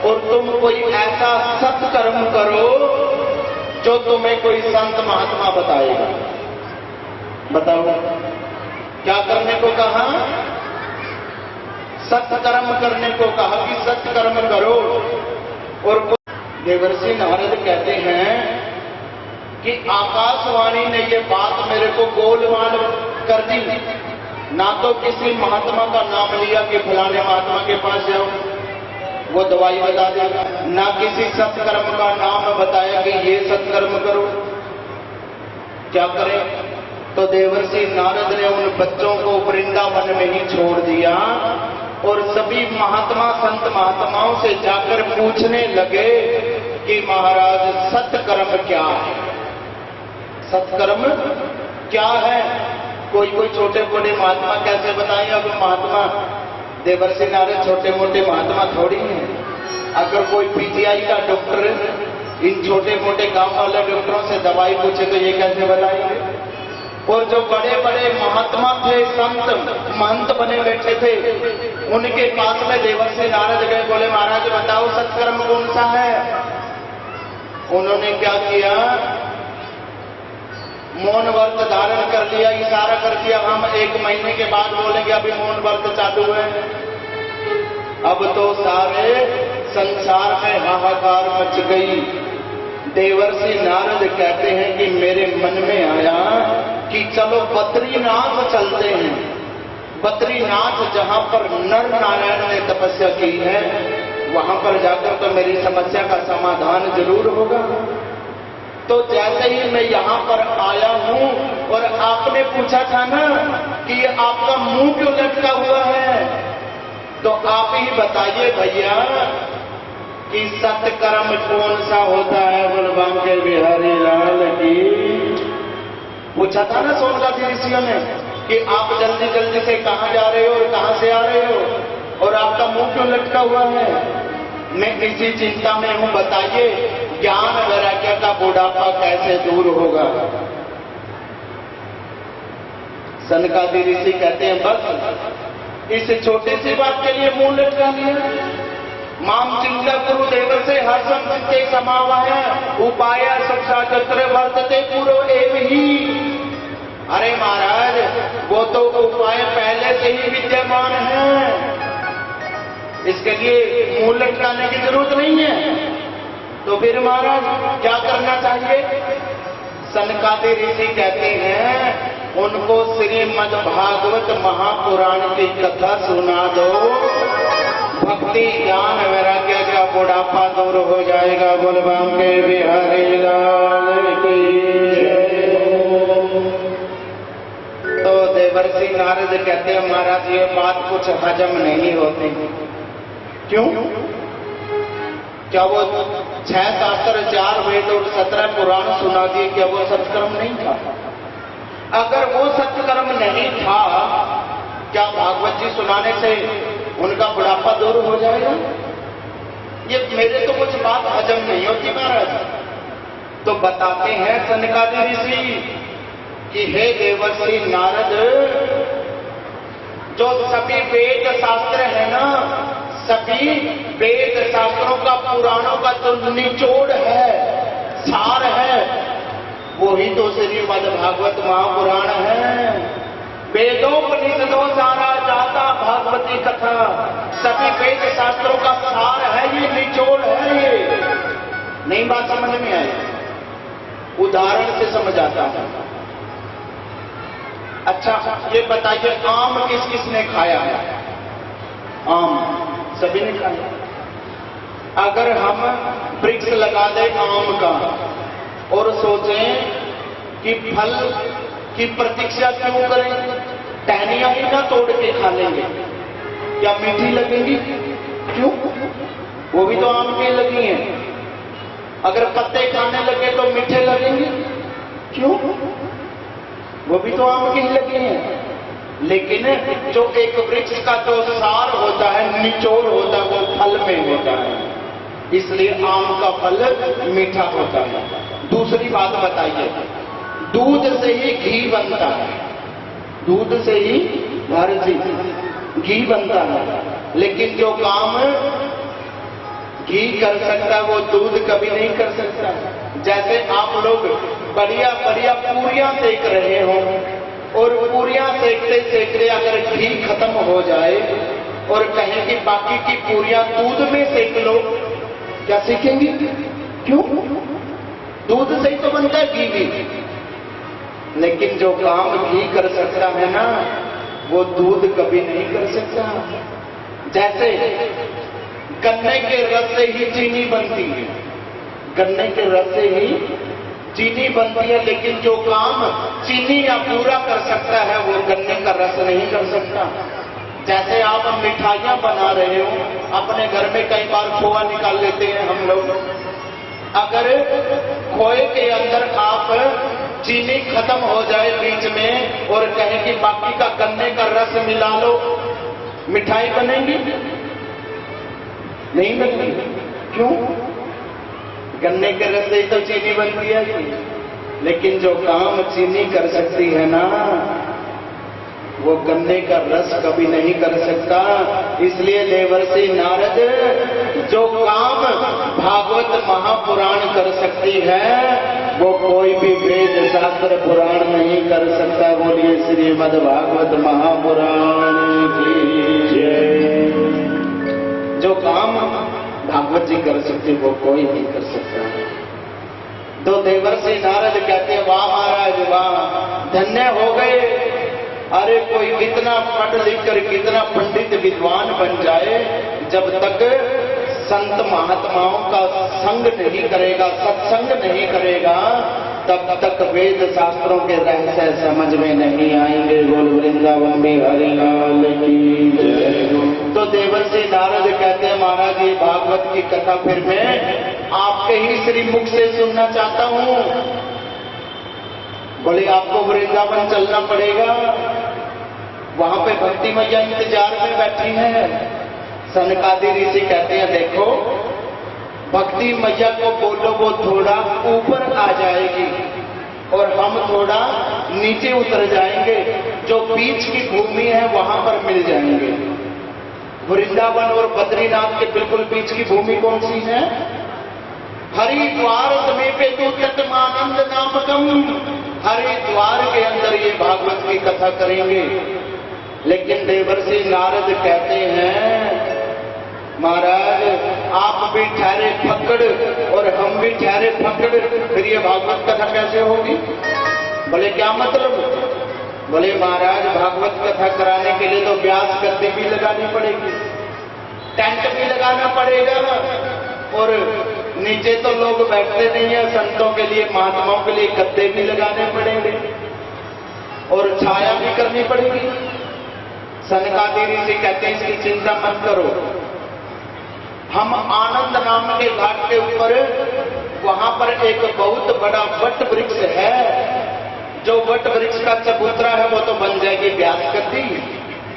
Speaker 1: और तुम कोई ऐसा सत्कर्म करो जो तुम्हें कोई संत महात्मा बताएगा। बताओ क्या करने को कहा? सत्कर्म करने को कहा कि सत्कर्म करो। और देवर्षि नारद कहते हैं कि आकाशवाणी ने ये बात मेरे को गोलमाल कर दी। ना तो किसी महात्मा का नाम लिया कि फलाने महात्मा के पास जाओ, वो दवाई बता देगा, ना किसी सत्कर्म का नाम बताया कि ये सत्कर्म करो। क्या करें? तो देवर्षि नारद ने उन बच्चों को वृंदावन में ही छोड़ दिया और सभी महात्मा संत महात्माओं से जाकर पूछने लगे कि महाराज सत्कर्म क्या है? सत्कर्म क्या है? कोई कोई छोटे मोटे महात्मा कैसे बताएं? अब महात्मा देवर्षि नारद छोटे मोटे महात्मा थोड़ी हैं। अगर कोई पीजीआई का डॉक्टर इन छोटे मोटे गांव वाले डॉक्टरों से दवाई पूछे तो ये कैसे बताएंगे? और जो बड़े बड़े महात्मा थे, संत महंत बने बैठे थे, उनके पास में देवर्षि नारद गए, बोले महाराज बताओ सत्कर्म कौन सा है? उन्होंने क्या किया? मौन व्रत धारण कर लिया, इशारा कर दिया, हम 1 महीने के बाद बोलेंगे, अभी मौन व्रत चालू है। अब तो सारे संसार में हाहाकार मच गई। देवर्षि नारद कहते हैं कि मेरे मन में आया कि चलो बद्रीनाथ चलते हैं। बद्रीनाथ जहां पर नर नारायण ने तपस्या की है, वहां पर जाकर तो मेरी समस्या का समाधान जरूर होगा। तो जैसे ही मैं यहां पर आया हूं और आपने पूछा था ना कि आपका मुंह क्यों लटका हुआ है, तो आप ही बताइए भैया कि सत्कर्म कौन सा होता है। बलवान के बिहारी लाल की पूछा था ना सोनकादि ऋषियों ने कि आप जल्दी जल्दी से कहां जा रहे हो और कहां से आ रहे हो और आपका मुंह क्यों लटका हुआ है। मैं किसी चिंता में हूं, बताइए ज्ञान वैराग्य का बुढ़ापा कैसे दूर होगा। सनकादि ऋषि कहते हैं बस इस छोटी सी बात के लिए मुंह लटका लिया। माम चिंता गुरुदेव से हर्षम चित्ते समावाय उपाय सबसा चक्र वर्तते पूरो एव ही। अरे महाराज वो तो उपाय पहले से ही विद्यमान है, इसके लिए मुंह लटकाने की जरूरत नहीं है। तो फिर महाराज क्या करना चाहिए। सनकादि ऋषि कहते हैं उनको श्रीमद् भागवत महापुराण की कथा सुना दो, भक्ति ज्ञान वैराग्य का बुढ़ापा दूर हो जाएगा। बोलबाम के बिहारी लाल की तो देवर्षि नारद कहते हैं महाराज ये बात कुछ हजम नहीं होती। क्यों? क्या वो 6 शास्त्र 4 वेद और 17 पुराण सुना दिए, क्या वो सत्कर्म नहीं था? अगर वो सत्कर्म नहीं था, क्या भागवत जी सुनाने से उनका बुढ़ापा दूर हो जाएगा? ये मेरे तो कुछ बात हजम नहीं होती महाराज। तो बताते हैं सनकादि ऋषि कि हे देवर्षि नारद, जो सभी वेद शास्त्र है ना, सभी वेद शास्त्रों का पुराणों का जो निचोड़ है, सार है, वही तो श्रीमद् भागवत महापुराण है। वेदोपनिषदों सारा जाता भागवती कथा, सभी वेद शास्त्रों का सार है, ये निचोड़ है। ये नहीं बात समझ में आई? उदाहरण से समझ आता है। अच्छा ये बताइए आम किस किस ने खाया है? आम सभी ने खाया। अगर हम वृक्ष लगा दें आम का और सोचें कि फल की प्रतीक्षा क्यों करें, टहनियां ही ना तोड़ के खा लेंगे, क्या मीठी लगेंगी? क्यों? वो भी तो आम की लगी हैं। अगर पत्ते खाने लगे तो मीठे लगेंगे, क्यों? वो भी तो आम की ही लगी हैं। लेकिन जो एक वृक्ष का जो सार होता है, निचोड़ होता है, वो फल में होता है, इसलिए आम का फल मीठा होता है। दूसरी बात बताइए, दूध से ही घी बनता है, दूध से ही घी बनता है, लेकिन जो काम घी कर सकता है वो दूध कभी नहीं कर सकता। जैसे आप लोग बढ़िया बढ़िया पूरियां सेक रहे हो और पूरियां सेकते सेकते अगर घी खत्म हो जाए और कहें कि बाकी की पूरियां दूध में सेक लो, क्या सीखेंगी? क्यों? दूध से ही तो बनता है घी भी। लेकिन जो काम घी कर सकता है ना, वो दूध कभी नहीं कर सकता। जैसे गन्ने के रस से ही चीनी बनती है, गन्ने के रस से ही चीनी बनती है, लेकिन जो काम चीनी या पूरा कर सकता है वो गन्ने का रस नहीं कर सकता। जैसे आप मिठाइयां बना रहे हो, अपने घर में कई बार खोआ निकाल लेते हैं हम लोग। अगर खोए के अंदर आप चीनी खत्म हो जाए बीच में और कहें कि बाकी का गन्ने का रस मिला लो, मिठाई बनेगी? नहीं बनेगी। क्यों? गन्ने के रस से ही तो चीनी बनती है। लेकिन जो काम चीनी कर सकती है ना, वो गन्ने का रस कभी नहीं कर सकता। इसलिए देवर्षि नारद, जो काम भागवत महापुराण कर सकती है, वो कोई भी वेद शास्त्र पुराण नहीं कर सकता। बोलिए श्रीमद् भागवत महापुराण की जय। जो काम भागवत जी कर सकते वो कोई नहीं कर सकता। तो देवर्षि नारद कहते हैं, वाह महाराज वाह, धन्य हो गए। अरे कोई कितना पढ़ लिख कर कितना पंडित विद्वान बन जाए, जब तक संत महात्माओं का संग नहीं करेगा, सत्संग नहीं करेगा, तब तक वेद शास्त्रों के रहस्य समझ में नहीं आएंगे। बोल वृंदावन में हरि लाल की जय। तो देवर्षि नारद कहते हैं, महाराज ये भागवत की कथा फिर मैं आपके ही श्री मुख से सुनना चाहता हूं। बोले आपको वृंदावन चलना पड़ेगा, वहां पे भक्ति मैया इंतजार में बैठी है। सनकादि ऋषि कहते हैं, देखो भक्ति मैया को बोलो वो थोड़ा ऊपर आ जाएगी और हम थोड़ा नीचे उतर जाएंगे, जो बीच की भूमि है वहां पर मिल जाएंगे। वृंदावन और बद्रीनाथ के बिल्कुल बीच की भूमि कौन सी है? हरिद्वार समीपे तु तत्मानंद नामकम। हरिद्वार के अंदर ये भागवत की कथा करेंगे। लेकिन देवर्षि नारद कहते हैं, महाराज आप भी ठहरे फक्कड़ और हम भी ठहरे फक्कड़, फिर ये भागवत कथा कैसे होगी? बोले क्या मतलब? बोले महाराज भागवत कथा कराने के लिए तो व्यास गद्दी भी लगानी पड़ेगी, टेंट भी लगाना पड़ेगा, और नीचे तो लोग बैठते नहीं है, संतों के लिए महात्माओं के लिए गद्दे भी लगाने पड़ेंगे और छाया भी करनी पड़ेगी। सनकादि ऋषि कहते हैं इसकी चिंता मत करो, हम आनंद नाम के घाट के ऊपर वहां पर एक बहुत बड़ा वट वृक्ष है, जो वट वृक्ष का चबूतरा है वो तो बन जाएगी व्यास गद्दी,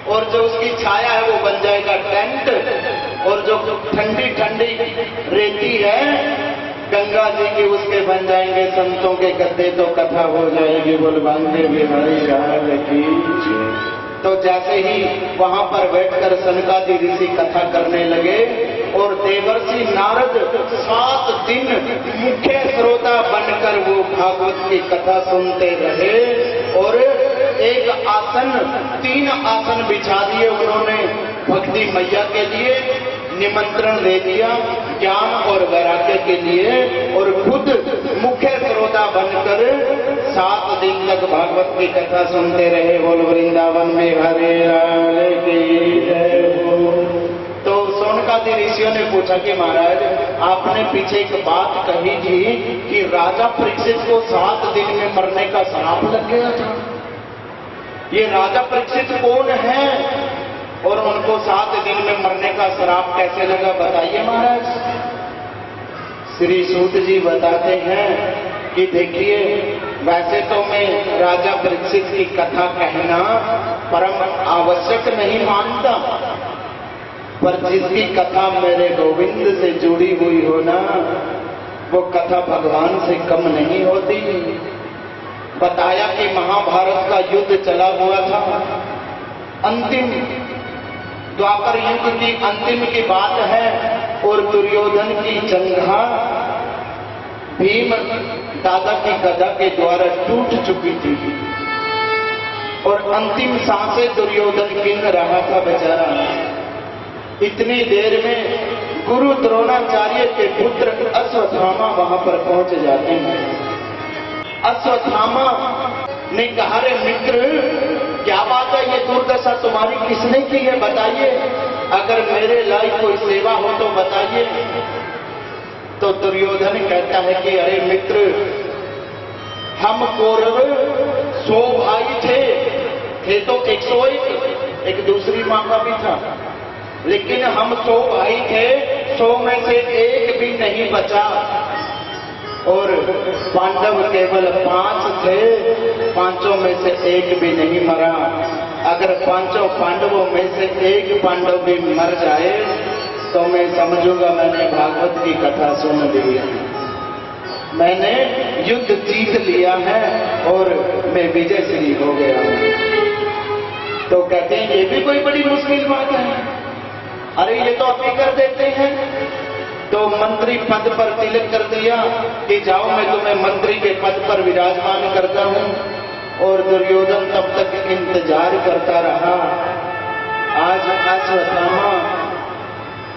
Speaker 1: और जो उसकी छाया है वो बन जाएगा टेंट, और जो ठंडी ठंडी रेती है गंगा जी की उसके बन जाएंगे संतों के गद्दे, तो कथा हो जाएगी। बोल बांधे बिहारी लाल की। तो जैसे ही वहां पर बैठकर सनकादि ऋषि कथा करने लगे और देवर्षि नारद 7 दिन मुख्य श्रोता बनकर वो भागवत की कथा सुनते रहे, और एक आसन 3 आसन बिछा दिए उन्होंने भक्ति मैया के लिए, निमंत्रण दे दिया ज्ञान और वैराग्य के लिए, और खुद मुख्य श्रोता बनकर 7 दिन तक भागवत की कथा सुनते रहे। बोल वृंदावन में हरे लाल की जय हो। तो सनकादि ऋषियों ने पूछा कि महाराज आपने पीछे एक बात कही थी कि राजा परीक्षित को 7 दिन में मरने का श्राप लग गया था, ये राजा परीक्षित कौन है और उनको 7 दिन में मरने का श्राप कैसे लगा, बताइए महाराज। श्री सूत जी बताते हैं कि देखिए वैसे तो मैं राजा परीक्षित की कथा कहना परम आवश्यक नहीं मानता, पर जिसकी कथा मेरे गोविंद से जुड़ी हुई हो ना, वो कथा भगवान से कम नहीं होती। बताया कि महाभारत का युद्ध चला हुआ था, अंतिम द्वापर युद्ध की अंतिम की बात है, और दुर्योधन की जंघा भीम दादा की गदा के द्वारा टूट चुकी थी, और अंतिम सांसें दुर्योधन गिन रहा था बेचारा। इतनी देर में गुरु द्रोणाचार्य के पुत्र अश्वत्थामा वहां पर पहुंच जाते हैं। अश्वत्थामा ने कहा, रे मित्र क्या बात है, ये दुर्दशा तुम्हारी किसने की है बताइए, अगर मेरे लायक कोई सेवा हो तो बताइए। तो दुर्योधन कहता है कि अरे मित्र, हम कौरव 100 भाई थे तो 101, एक दूसरी मां का भी था, लेकिन हम 100 भाई थे, 100 में से एक भी नहीं बचा, और पांडव केवल 5 थे, 5 में से एक भी नहीं मरा। अगर 5 पांडवों में से एक पांडव भी मर जाए तो मैं समझूंगा मैंने भागवत की कथा सुन ली है, मैंने युद्ध जीत लिया है और मैं विजयश्री हो गया हूं। तो कहते हैं ये भी कोई बड़ी मुश्किल बात है, अरे ये तो अभी कर देते हैं। तो मंत्री पद पर तिलक कर दिया कि जाओ मैं तुम्हें मंत्री के पद पर विराजमान करता हूं, और दुर्योधन तब तक इंतजार करता रहा। आज अश्वत्थामा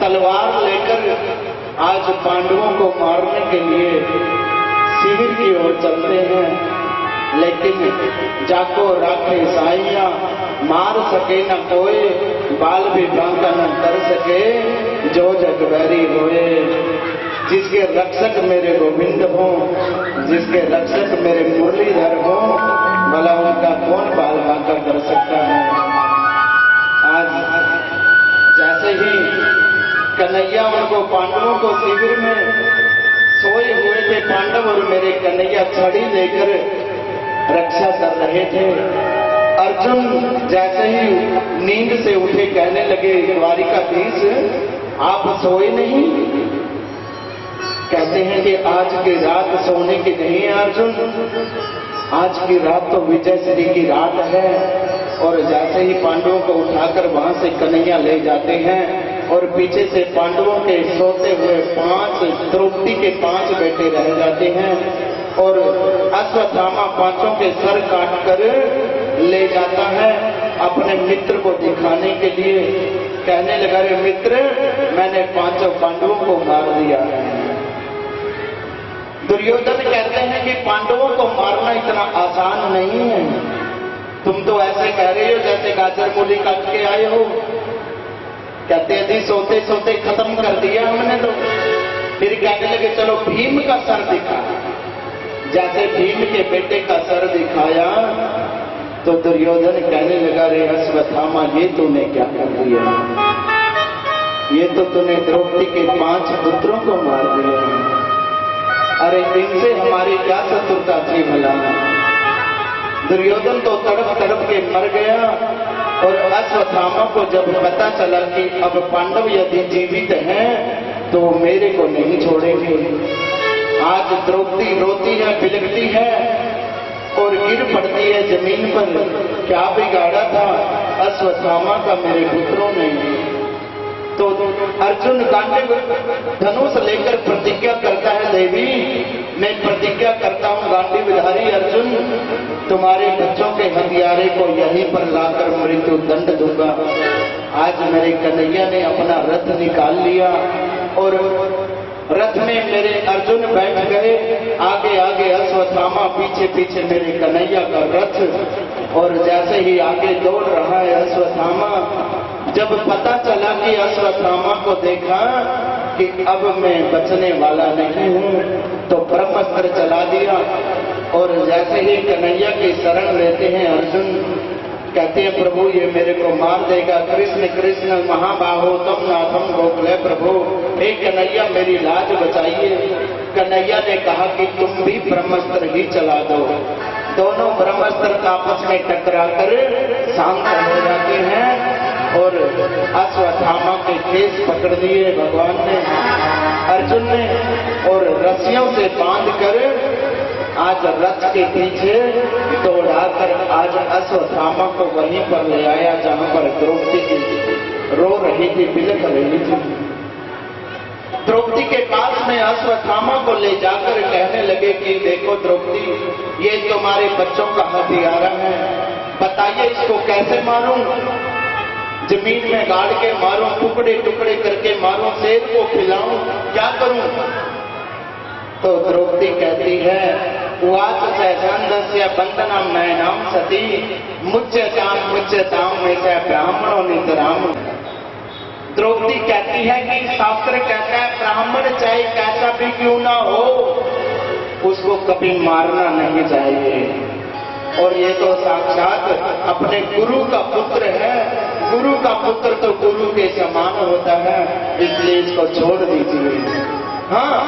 Speaker 1: तलवार तलवार लेकर आज पांडवों को मारने के लिए शिविर की ओर चलते हैं, लेकिन जाको राखे साइया, मार सके न कोई, बाल भी बांका न कर सके, जो जग बैरी होए। जिसके रक्षक मेरे गोविंद हो, जिसके रक्षक मेरे मुरलीधर हो, भला उनका कौन बाल बांका कर सकता है। आज जैसे ही कन्हैया उनको पांडवों को शिविर में सोए हुए थे पांडव, और मेरे कन्हैया छड़ी लेकर रक्षा कर रहे थे। अर्जुन जैसे ही नींद से उठे कहने लगे, द्वारिकाधीश आप सोए नहीं? कहते हैं कि आज की रात सोने की नहीं है अर्जुन, आज की रात तो विजय श्री की रात है। और जैसे ही पांडवों को उठाकर वहां से कन्हैया ले जाते हैं, और पीछे से पांडवों के सोते हुए 5 द्रौपदी के 5 बेटे रह जाते हैं, और अश्वत्थामा 5 के सर काटकर ले जाता है अपने मित्र को दिखाने के लिए। कहने लगा, रे मित्र, मैंने 5 पांडवों को मार दिया है। दुर्योधन कहते हैं कि पांडवों को मारना इतना आसान नहीं है, तुम तो ऐसे कह रहे हो जैसे गाजर मूली काट के आए हो। कहते हैं जी सोते सोते खत्म कर दिया हमने तो। फिर कहने लगे, चलो भीम का सर दिखा। जैसे भीम के बेटे का सर दिखाया तो दुर्योधन कहने लगा, रे अश्वत्थामा, ये तूने क्या कर दिया? ये तो तूने द्रौपदी के 5 पुत्रों को मार दिया। अरे इनसे हमारी क्या शत्रुता थी भला? दुर्योधन तो तड़प तड़प के मर गया, और अश्वत्थामा को जब पता चला कि अब पांडव यदि जीवित हैं तो मेरे को नहीं छोड़ेंगे। आज द्रौपदी रोती है, बिलखती है और गिर पड़ती है जमीन पर। क्या बिगाड़ा था अश्वत्थामा का मेरे पुत्रों ने? तो अर्जुन गांडीव धनुष लेकर प्रतिज्ञा करता है, देवी मैं प्रतिज्ञा करता हूं गांडीवधारी अर्जुन, तुम्हारे बच्चों के हथियारे को यहीं पर लाकर मृत्यु दंड दूंगा। आज मेरे कन्हैया ने अपना रथ निकाल लिया, और रथ में मेरे अर्जुन बैठ गए, आगे आगे अश्वत्थामा, पीछे पीछे मेरे कन्हैया का रथ। और जैसे ही आगे दौड़ रहा है अश्वत्थामा, जब पता चला कि अश्वत्थामा को देखा कि अब मैं बचने वाला नहीं हूं, तो ब्रह्मास्त्र चला दिया। और जैसे ही कन्हैया की शरण लेते हैं अर्जुन, कहते हैं प्रभु ये मेरे को मार देगा। कृष्ण कृष्ण महाबाहो तम नाथम गोखले, प्रभु हे कन्हैया मेरी लाज बचाइए। कन्हैया ने कहा कि तुम भी ब्रह्मास्त्र ही चला दो। दोनों ब्रह्मास्त्र आपस में टकराकर शांत हो जाते हैं, और अश्वत्थामा के केस पकड़ लिए भगवान ने, अर्जुन ने, और रस्सियों से बांधकर आज रथ के पीछे दौड़ाकर आज अश्वत्थामा को वहीं पर ले आया जहां पर द्रौपदी रो रही थी, बिलख रही थी। द्रौपदी के पास में अश्वत्थामा को ले जाकर कहने लगे कि देखो द्रौपदी, ये तुम्हारे बच्चों का हथियारा है, बताइए इसको कैसे मारूं? जमीन में गाड़ के मारूं, टुकड़े टुकड़े करके मारूं, शेर को खिलाऊं, क्या करूं? तो द्रौपदी कहती है, उवाच चैतन्यस्य बंधनम नयनाम सती, मुच्यताम में से ब्राह्मणों नितराम। द्रौपदी कहती है कि शास्त्र कहता है ब्राह्मण चाहे कैसा भी क्यों ना हो, उसको कभी मारना नहीं चाहिए। और ये तो साक्षात अपने गुरु का पुत्र है, गुरु का पुत्र तो गुरु के समान होता है, इसलिए इसको छोड़ दीजिए। हाँ,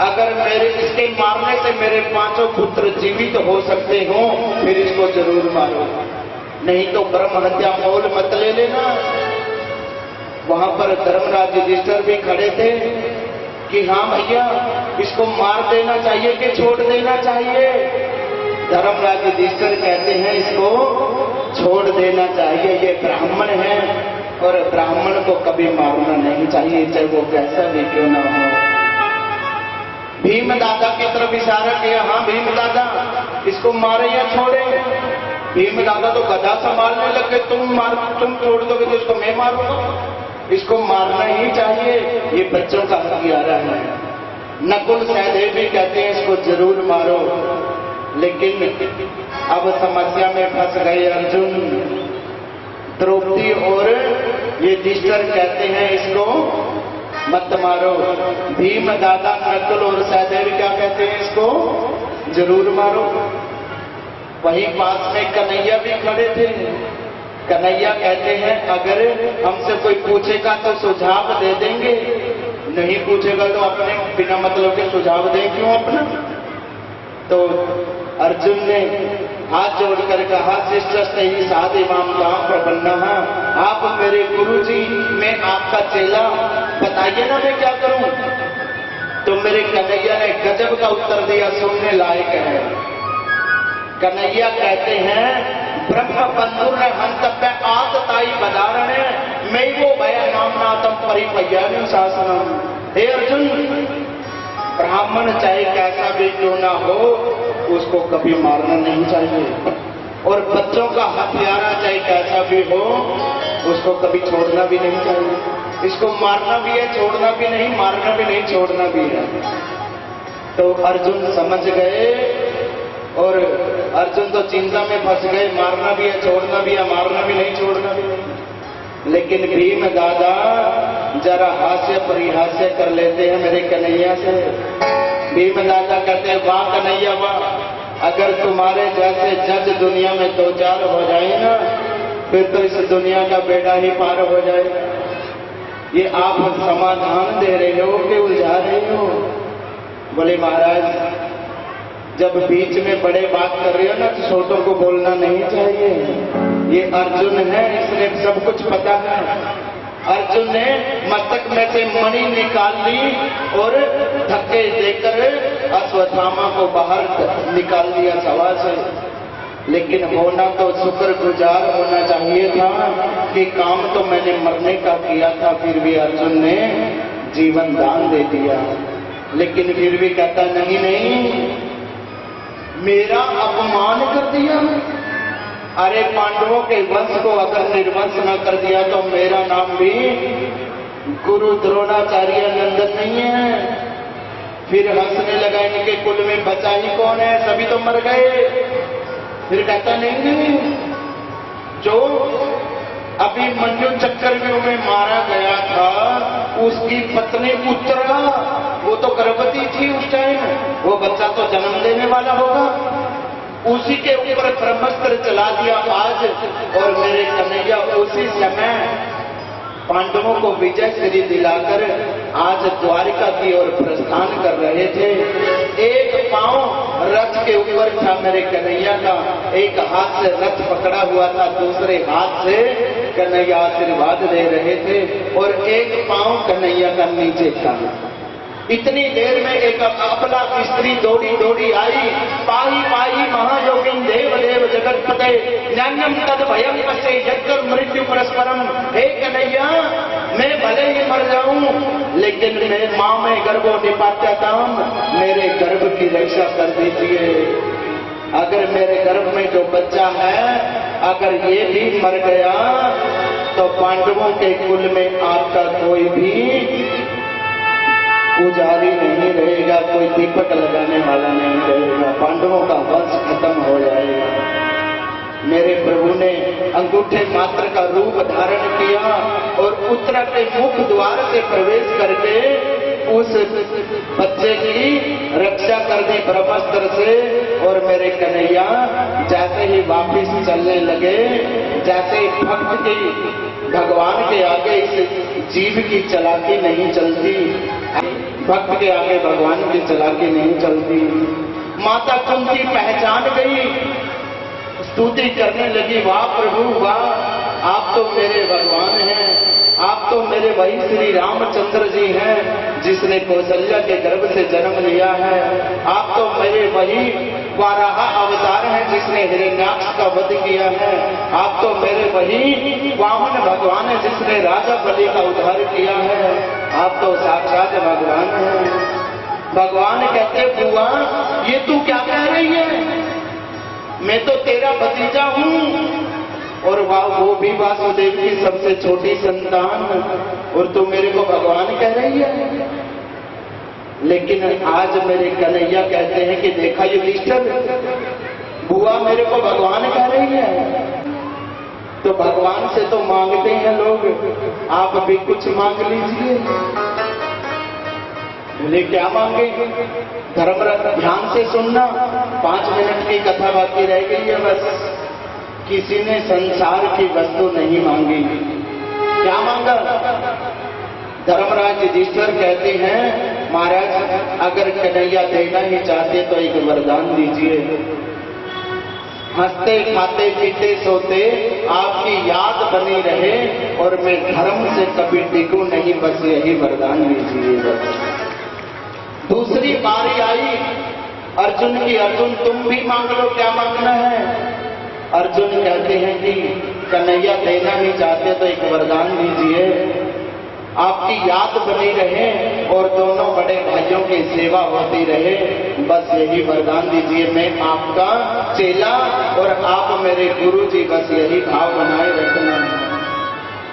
Speaker 1: अगर मेरे इसके मारने से मेरे 5 पुत्र जीवित हो सकते हो, फिर इसको जरूर मारो, नहीं तो ब्रह्म हत्या मोल मत ले लेना। वहां पर धर्मराज युधिष्ठिर भी खड़े थे कि हाँ भैया इसको मार देना चाहिए कि छोड़ देना चाहिए? धर्मराज युधिष्ठिर कहते हैं इसको छोड़ देना चाहिए, ये ब्राह्मण है और ब्राह्मण को कभी मारना नहीं चाहिए, चाहे वो कैसा भी क्यों ना हो। भीम दादा की तरफ इशारा किया, हाँ भीम दादा इसको मारे या छोड़े? भीम दादा तो गदा संभालने लगे, तुम तोड़ दोगे तो इसको मैं मारूंगा, इसको मारना ही चाहिए, ये बच्चों का हथियार है। नकुल सहदेव भी कहते हैं इसको जरूर मारो, लेकिन अब समस्या में फंस गए अर्जुन। द्रौपदी और ये युधिष्ठिर कहते हैं इसको मत मारो, भीम दादा नकुल और सहदेव क्या कहते हैं इसको जरूर मारो। वहीं पास में कन्हैया भी खड़े थे। कन्हैया कहते हैं अगर हमसे कोई पूछेगा तो सुझाव दे देंगे, नहीं पूछेगा तो अपने बिना मतलब के सुझाव दें क्यों अपना। तो अर्जुन ने हाथ जोड़कर कहा शिष्य ही साधे माम काम प्रपन्ना, आप मेरे गुरु जी, मैं आपका चेला, बताइए ना मैं क्या करूं। तो मेरे कन्हैया ने गजब का उत्तर दिया, सुनने लायक है। कन्हैया कहते हैं ब्रह्म बंधु ने हंतव्य आतताई बदारण, मैं वो भय नामनाथम परिपय्यानु शासनम। हे अर्जुन, ब्राह्मण चाहे कैसा भी क्यों ना हो उसको कभी मारना नहीं चाहिए, और बच्चों का हथियारा चाहे कैसा भी हो उसको कभी छोड़ना भी नहीं चाहिए। इसको मारना भी है, छोड़ना भी नहीं, मारना भी नहीं, छोड़ना भी है। तो अर्जुन समझ गए, और अर्जुन तो चिंता में फंस गए, मारना भी है, छोड़ना भी है, मारना भी नहीं, छोड़ना भी नहीं। लेकिन भीम दादा जरा हास्य परिहास्य कर लेते हैं मेरे कन्हैया से। भीम दादा कहते हैं वाह कन्हैया वाह, अगर तुम्हारे जैसे जज दुनिया में दो चार हो जाए ना, फिर तो इस दुनिया का बेड़ा ही पार हो जाएगा। ये आप समाधान दे रहे हो कि उलझा रहे हो? बोले महाराज, जब बीच में बड़े बात कर रहे हो ना तो छोटों को बोलना नहीं चाहिए। ये अर्जुन है, इसने सब कुछ पता है। अर्जुन ने मस्तक में से मणि निकाल ली और धक्के देकर अश्वत्थामा को बाहर निकाल दिया सभा से। लेकिन होना तो शुक्रगुजार होना चाहिए था कि काम तो मैंने मरने का किया था, फिर भी अर्जुन ने जीवन दान दे दिया। लेकिन फिर भी कहता नहीं नहीं, मेरा अपमान कर दिया। अरे पांडवों के वंश को अगर निर्वंश न कर दिया तो मेरा नाम भी गुरु द्रोणाचार्य नंदन नहीं है। फिर हंसने लगा, इनके कुल में बचा ही कौन है, सभी तो मर गए। फिर कहता नहीं, जो अभिमन्यु चक्रव्यूह में मारा गया था उसकी पत्नी उत्तरा, वो तो गर्भवती थी उस टाइम, वो बच्चा तो जन्म देने वाला होगा, उसी के ऊपर ब्रह्मास्त्र चला दिया आज। और मेरे कन्हैया उसी समय पांडवों को विजय श्री दिलाकर आज द्वारिका की ओर प्रस्थान कर रहे थे। एक पांव रथ के ऊपर था मेरे कन्हैया का, एक हाथ से रथ पकड़ा हुआ था, दूसरे हाथ से कन्हैया आशीर्वाद दे रहे थे, और एक पांव कन्हैया का नीचे था। इतनी देर में एक अबला स्त्री दौड़ी दौड़ी आई, पाही पाही महायोगिन देव देव जगतपते ज्ञानम तद भयम पश्चे जगकर मृत्यु परस्परम। हे कन्हैया, मैं भले ही मर जाऊं लेकिन मैं मां में गर्भो निपात्यताम, मेरे गर्भ की रक्षा कर दीजिए। अगर मेरे गर्भ में जो बच्चा है अगर ये भी मर गया तो पांडवों के कुल में आपका कोई भी पुजारी नहीं रहेगा, कोई दीपक लगाने वाला नहीं रहेगा, पांडवों का वंश खत्म हो जाएगा। मेरे प्रभु ने अंगूठे मात्र का रूप धारण किया और उत्तरा के मुख द्वार से प्रवेश करके उस बच्चे की रक्षा कर दी ब्रह्मास्त्र से। और मेरे कन्हैया जैसे ही वापिस चलने लगे, जैसे भक्त की भगवान के आगे इस जीव की चालाकी नहीं चलती, भक्त के आगे भगवान की चालाकी नहीं चलती। माता कुंती पहचान गई, स्तुति करने लगी, वाह प्रभु वाह, आप तो मेरे भगवान हैं, आप तो मेरे वही श्री रामचंद्र जी हैं जिसने कौशल्या के गर्भ से जन्म लिया है, आप तो मेरे वही वाराह अवतार हैं जिसने हिरण्याक्ष का वध किया है, आप तो मेरे वही वामन भगवान हैं जिसने राजा बलि का उद्धार किया है, आप तो साक्षात भगवान हैं। भगवान कहते बुआ ये तू क्या कह रही है? मैं तो तेरा भतीजा हूं और वो भी वासुदेव की सबसे छोटी संतान, और तू मेरे को भगवान कह रही है। लेकिन आज मेरे कन्हैया कहते हैं कि देखा युधिष्ठिर, बुआ मेरे को भगवान कह रही है। तो भगवान से तो मांगते हैं लोग, आप भी कुछ मांग लीजिए। बोले क्या मांगे? धर्मरथ ध्यान से सुनना, 5 मिनट की कथा बाकी रह गई है बस। किसी ने संसार की वस्तु नहीं मांगी। क्या मांगा? धर्मराज युधिष्ठिर कहते हैं महाराज अगर कन्हैया देना ही चाहते तो एक वरदान दीजिए। हंसते खाते पीते सोते आपकी याद बनी रहे और मैं धर्म से कभी टिकूं नहीं, बस यही वरदान दीजिए। दूसरी बारी आई अर्जुन की, अर्जुन तुम भी मांग लो, क्या मांगना है? अर्जुन कहते हैं कि कन्हैया देना ही चाहते तो एक वरदान दीजिए, आपकी याद बनी रहे और दोनों बड़े भाइयों की सेवा होती रहे, बस यही वरदान दीजिए। मैं आपका चेला और आप मेरे गुरु जी, बस यही भाव बनाए रखना।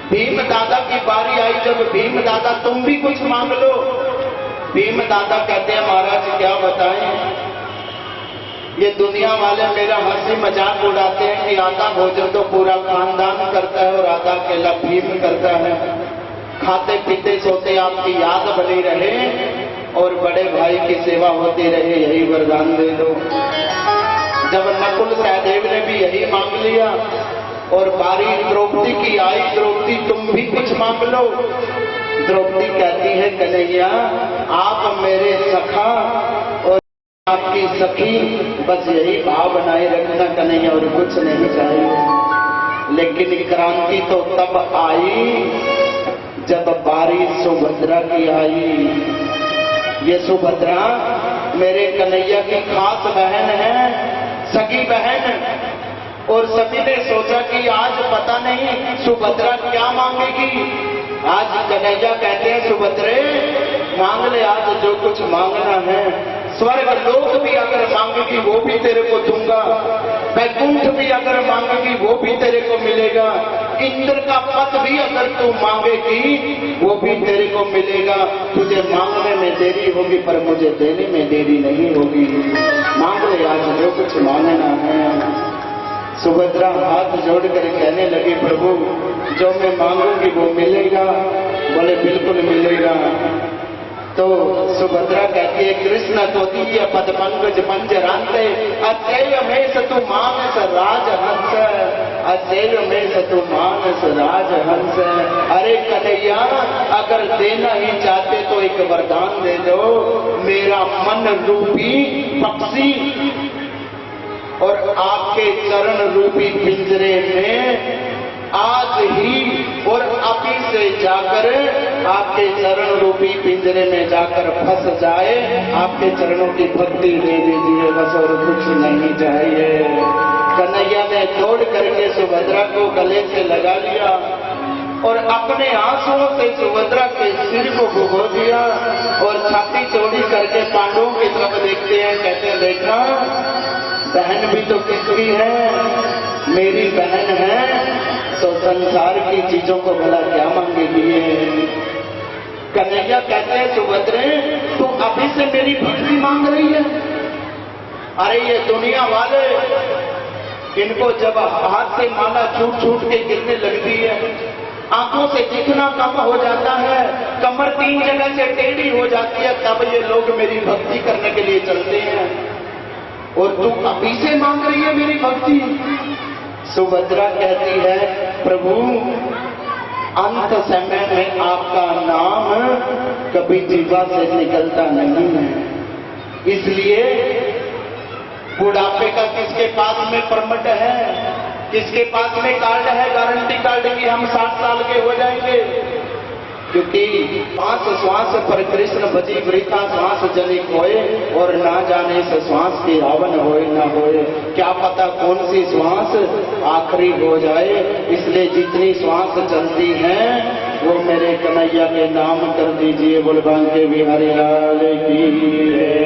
Speaker 1: भीम दादा की बारी आई, जब भीम दादा तुम भी कुछ मांग लो। भीम दादा कहते हैं महाराज क्या बताएं, ये दुनिया वाले मेरा हंसी मजाक उड़ाते हैं कि आधा भोजन तो पूरा खानदान करता है और आधा अकेला भीम करता है। खाते पीते सोते आपकी याद बनी रहे और बड़े भाई की सेवा होती रहे, यही वरदान दे दो। जब नकुल सहदेव ने भी यही मांग लिया और बारी द्रौपदी की आई, द्रौपदी तुम भी कुछ मांग लो। द्रौपदी कहती है कन्हैया आप मेरे सखा और आपकी सखी, बस यही भाव बनाए रखना कन्हैया, और कुछ नहीं चाहिए। लेकिन क्रांति तो तब आई जब बारी सुभद्रा की आई। ये सुभद्रा मेरे कन्हैया की खास बहन है, सगी बहन, और सभी ने सोचा कि आज पता नहीं सुभद्रा क्या मांगेगी। आज कन्हैया कहते हैं सुभद्रे मांग ले आज जो कुछ मांगना है, स्वर्ग लोक भी अगर मांगेगी वो भी तेरे को दूंगा, वैकुंठ भी अगर मांगेगी वो भी तेरे को मिलेगा, इंद्र का पद भी अगर तू मांगेगी वो भी तेरे को मिलेगा। तुझे मांगने में देरी होगी पर मुझे देने में देरी नहीं होगी। मांग ले आज जो कुछ मांगना है। सुभद्रा हाथ जोड़कर कहने लगी प्रभु जो मैं मांगूंगी वो मिलेगा? बोले बिल्कुल मिलेगा। तो सुभद्रा कहती है कृष्ण त्वदीय पद पंकज मंजरांते अचेय में सतु मानस राजहंस, अचेय में सतु मानस राजहंस। अरे कन्हैया अगर देना ही चाहते तो एक वरदान दे दो, मेरा मन रूपी पक्षी और आपके चरण रूपी पिंजरे में आज ही और अभी से जाकर आपके चरण रूपी पिंजरे में जाकर फंस जाए, आपके चरणों की भक्ति दे दीजिए, बस और कुछ नहीं चाहिए। कन्हैया ने तोड़ करके सुभद्रा को गले से लगा लिया और अपने आंसुओं से सुभद्रा के सिर को भिगो दिया और छाती चौड़ी करके पांडवों की तरफ देखते हैं, कहते हैं देखा बहन भी तो किसकी है, मेरी बहन है, तो संसार की चीजों को भला क्या मांगेगी। कन्हैया कहते हैं सुभद्रे तू अभी से मेरी भक्ति मांग रही है। अरे ये दुनिया वाले इनको जब हाथ से माला छूट छूट के गिरने लगती है, आंखों से दिखना कम हो जाता है, कमर 3 जगह से टेढ़ी हो जाती है, तब ये लोग मेरी भक्ति करने के लिए चलते हैं और तू अभी से मांग रही है मेरी भक्ति। सुभद्रा कहती है प्रभु अंत समय में आपका नाम कभी जीवा से निकलता नहीं है, इसलिए बुढ़ापे का किसके पास में परमिट है, किसके पास में कार्ड है, गारंटी कार्ड की हम 60 साल के हो जाएंगे। क्योंकि श्वास श्वास पर कृष्ण भजी वृथा श्वास जनिक होए और ना जाने से श्वास की रावण होए ना होए। क्या पता कौन सी श्वास आखिरी हो जाए, इसलिए जितनी श्वास चलती है वो मेरे कन्हैया के नाम कर दीजिए। बोल बांके बिहारी लाल की जय।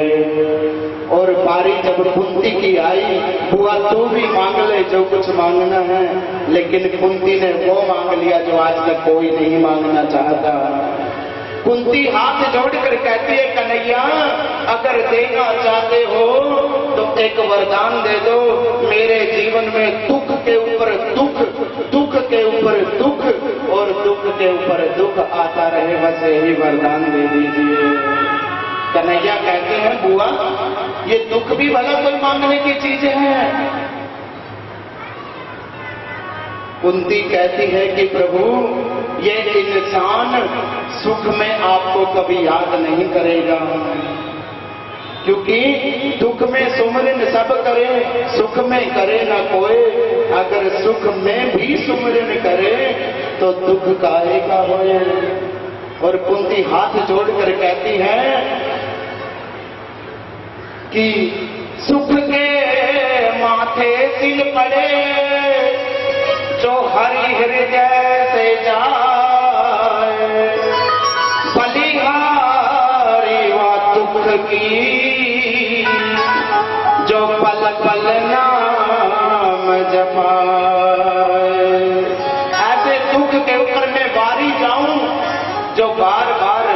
Speaker 1: और बारी जब कुंती की आई, हुआ तू भी मांग ले जो कुछ मांगना है, लेकिन कुंती ने वो मांग लिया जो आज तक कोई नहीं मांगना चाहता। कुंती हाथ जोड़कर कहती है, कन्हैया अगर देना चाहते हो तो एक वरदान दे दो। मेरे जीवन में दुख के ऊपर दुख, दुख के ऊपर दुख और दुख के ऊपर दुख आता रहे, बस यही वरदान दे दीजिए। कन्हैया कहते हैं, बुआ ये दुख भी भला कोई मांगने की चीज है? कुंती कहती है कि प्रभु ये इंसान सुख में आपको कभी याद नहीं करेगा, क्योंकि दुख में सुमरन सब करे, सुख में करे ना कोई। अगर सुख में भी सुमरन करे तो दुख काहे का होए। और कुंती हाथ जोड़कर कहती है कि सुख के माथे तिल पड़े जो हरि हृदय से जाए, बलिहारी व दुख की जो पल पल नाम जपाए। ऐसे दुख के ऊपर मैं बारी जाऊं जो बार बार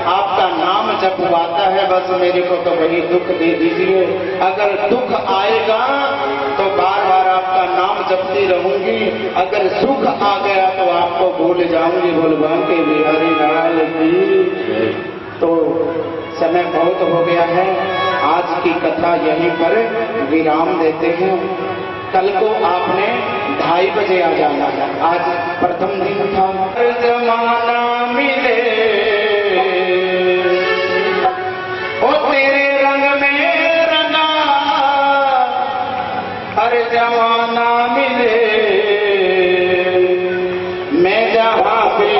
Speaker 1: आपका नाम जपवाता है, बस मेरे को तो वही दुख दे दीजिए। अगर दुख आएगा तो बार बार आपका नाम जपती रहूंगी, अगर सुख आ गया तो आपको भूल जाऊंगी। बोल बांके बिहारी लाल की। तो समय बहुत हो गया है, आज की कथा यहीं पर विराम देते हैं। कल को आपने 2:30 बजे आ जाना है, आज प्रथम दिन था। जमाना मिले ओ तेरे रंग में रंगा, हर जमाना मिले मैं जहां भी,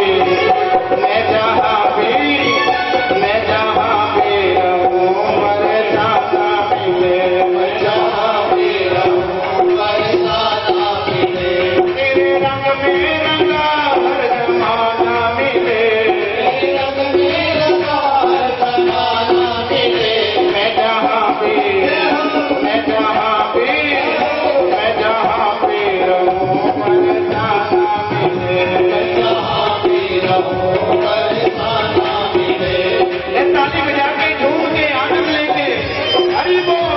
Speaker 1: मैं जहां भी, मैं जहां भी रहूं, मर जाना मिले, मैं जहां भी रहूं, मर जाना मिले। तेरे रंग में रंगा हर जमाना मिले, तेरे रंग में रंगा हर जमाना मिले। मैं जहां भी, मैं जहां भी, मैं जहां भी रहूं, मर जाना मिले, मैं जहां भी रहूं, मर जाना मिले। ये ताली बजा के झूम के आनंद लेके हरि बोल।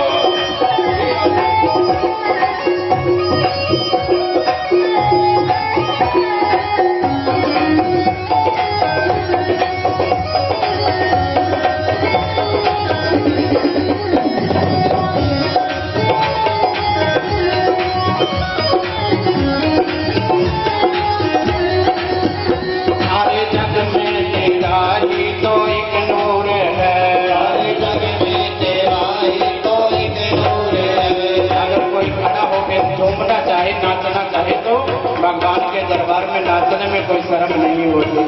Speaker 1: सारे जग में तेरा ही तो एक नूर है, सारे जग में तेरा ही तो एक नूर है। अगर कोई खड़ा होकर झूमना चाहे, नाचना चाहे तो भगवान के दरबार में नाचने में कोई शर्म नहीं होती।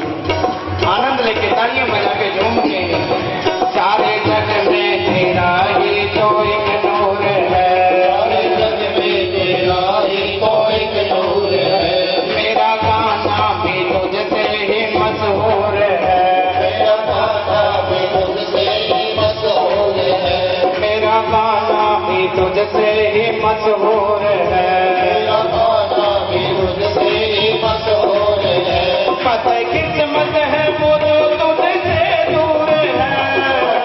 Speaker 1: आनंद लेके तालियां बजा के झूम के। सारे जग में तेरा ही तो एक नूर है, सारे जग में तेरा ही तो एक नूर है। मेरा गाना भी तुझसे ही मशहूर है, मेरा गाना भी तुझसे ही मशहूर है। मेरा गाना भी तुझसे ही मशहूर है, मेरा गाना भी तुझसे ही मशहूर है। पता किस्मत है वो तो तुझसे दूर है,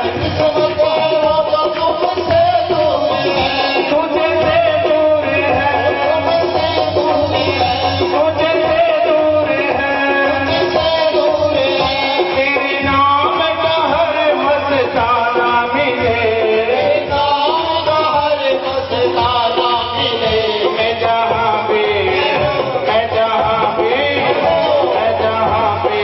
Speaker 1: किस्मत है वो तो तुझसे दूर है, तुझसे दूर है, तुझसे दूर है, तुझसे दूर है, तुझसे दूर है। तेरे नाम का हर मस्ताना मिले, तेरे नाम का हर मस्ताना मिले। मैं जहां भी, मैं जहां भी, मैं जहां भी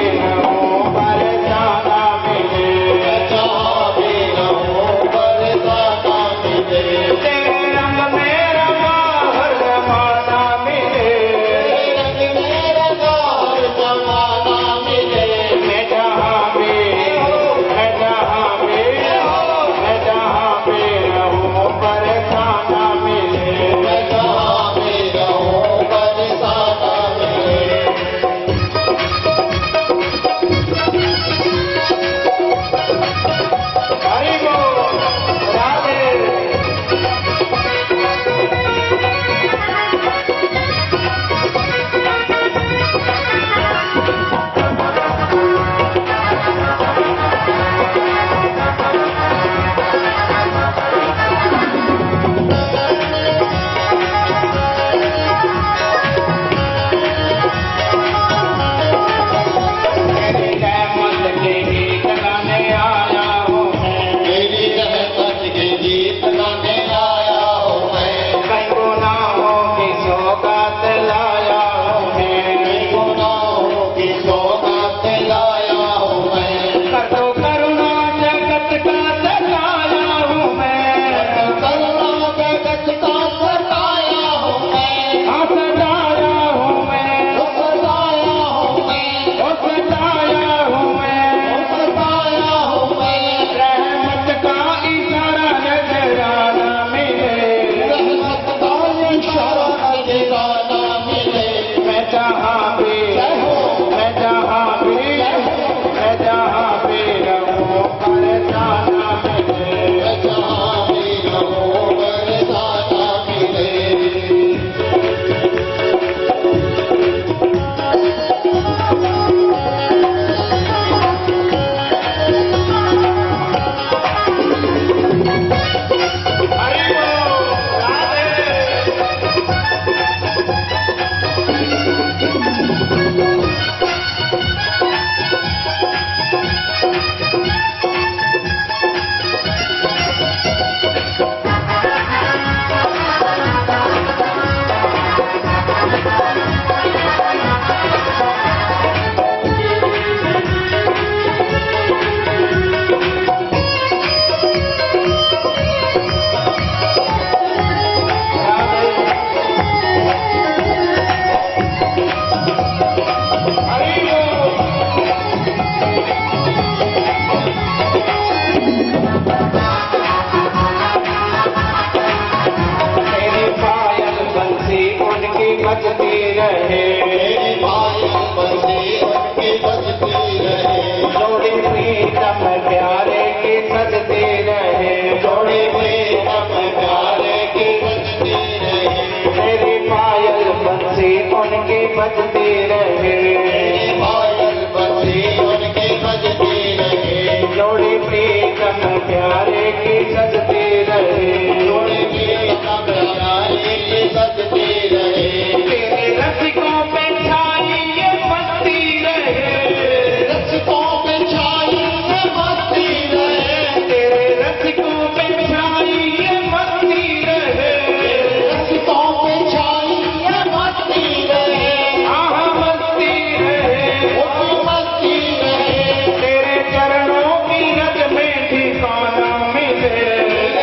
Speaker 2: सजती रहे।
Speaker 1: जोड़ी प्रीतम प्यारे की सजती रहे।
Speaker 2: जोड़ी प्रीतम प्यारे की सजती रहे।
Speaker 1: तेरी पायल बंसी उनकी बजती रहे।
Speaker 2: मेरी पायल बंसी उनकी बजती रहे।
Speaker 1: जोड़ी प्रीतम प्यारे की सजती रहे।
Speaker 2: जोड़ी प्रीतम प्यारे की सजती रहे।
Speaker 1: तेरे रसिकों पे छाई ये मस्ती रहे।
Speaker 2: रसिकों पे छाई ये मस्ती रहे।
Speaker 1: तेरे रसिकों पे छाई ये मस्ती रहे।
Speaker 2: रसिकों पे छाई ये मस्ती रहे।
Speaker 1: आह मस्ती रहे।
Speaker 2: वो मस्ती रहे।
Speaker 1: तेरे चरणों की रज में ठिकाना मिले।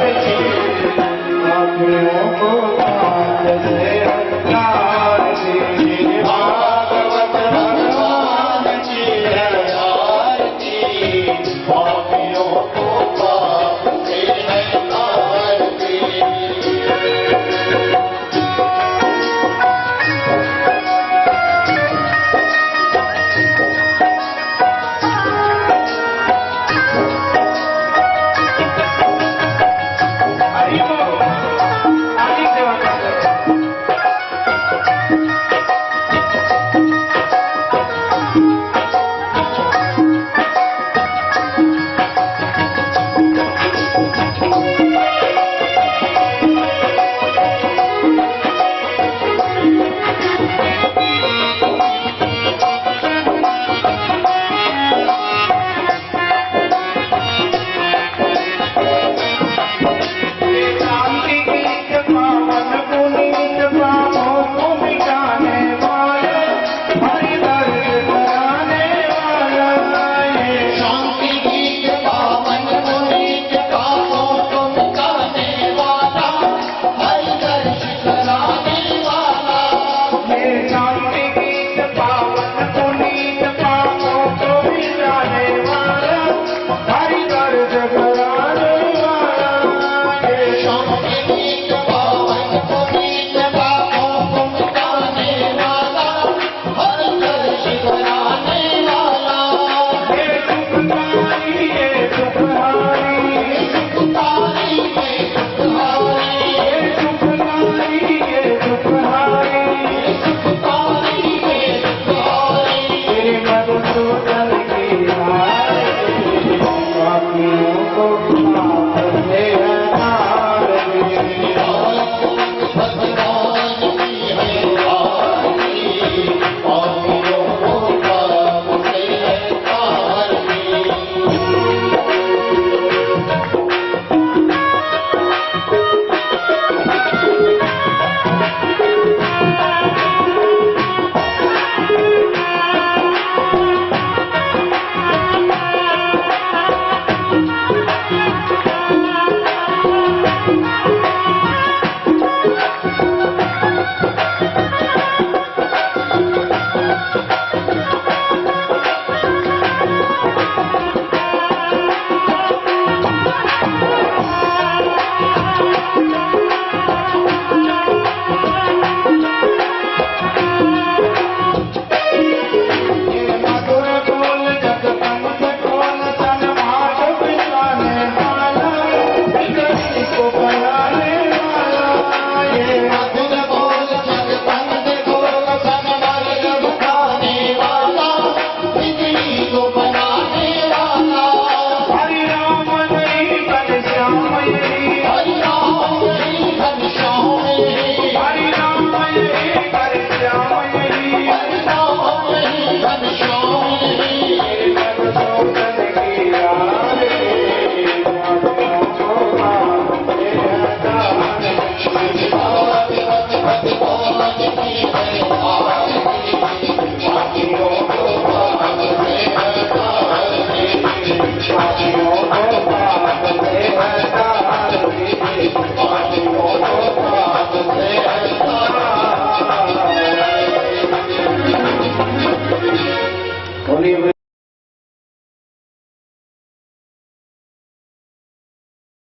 Speaker 1: हर चीज, पापियों को काट से हटा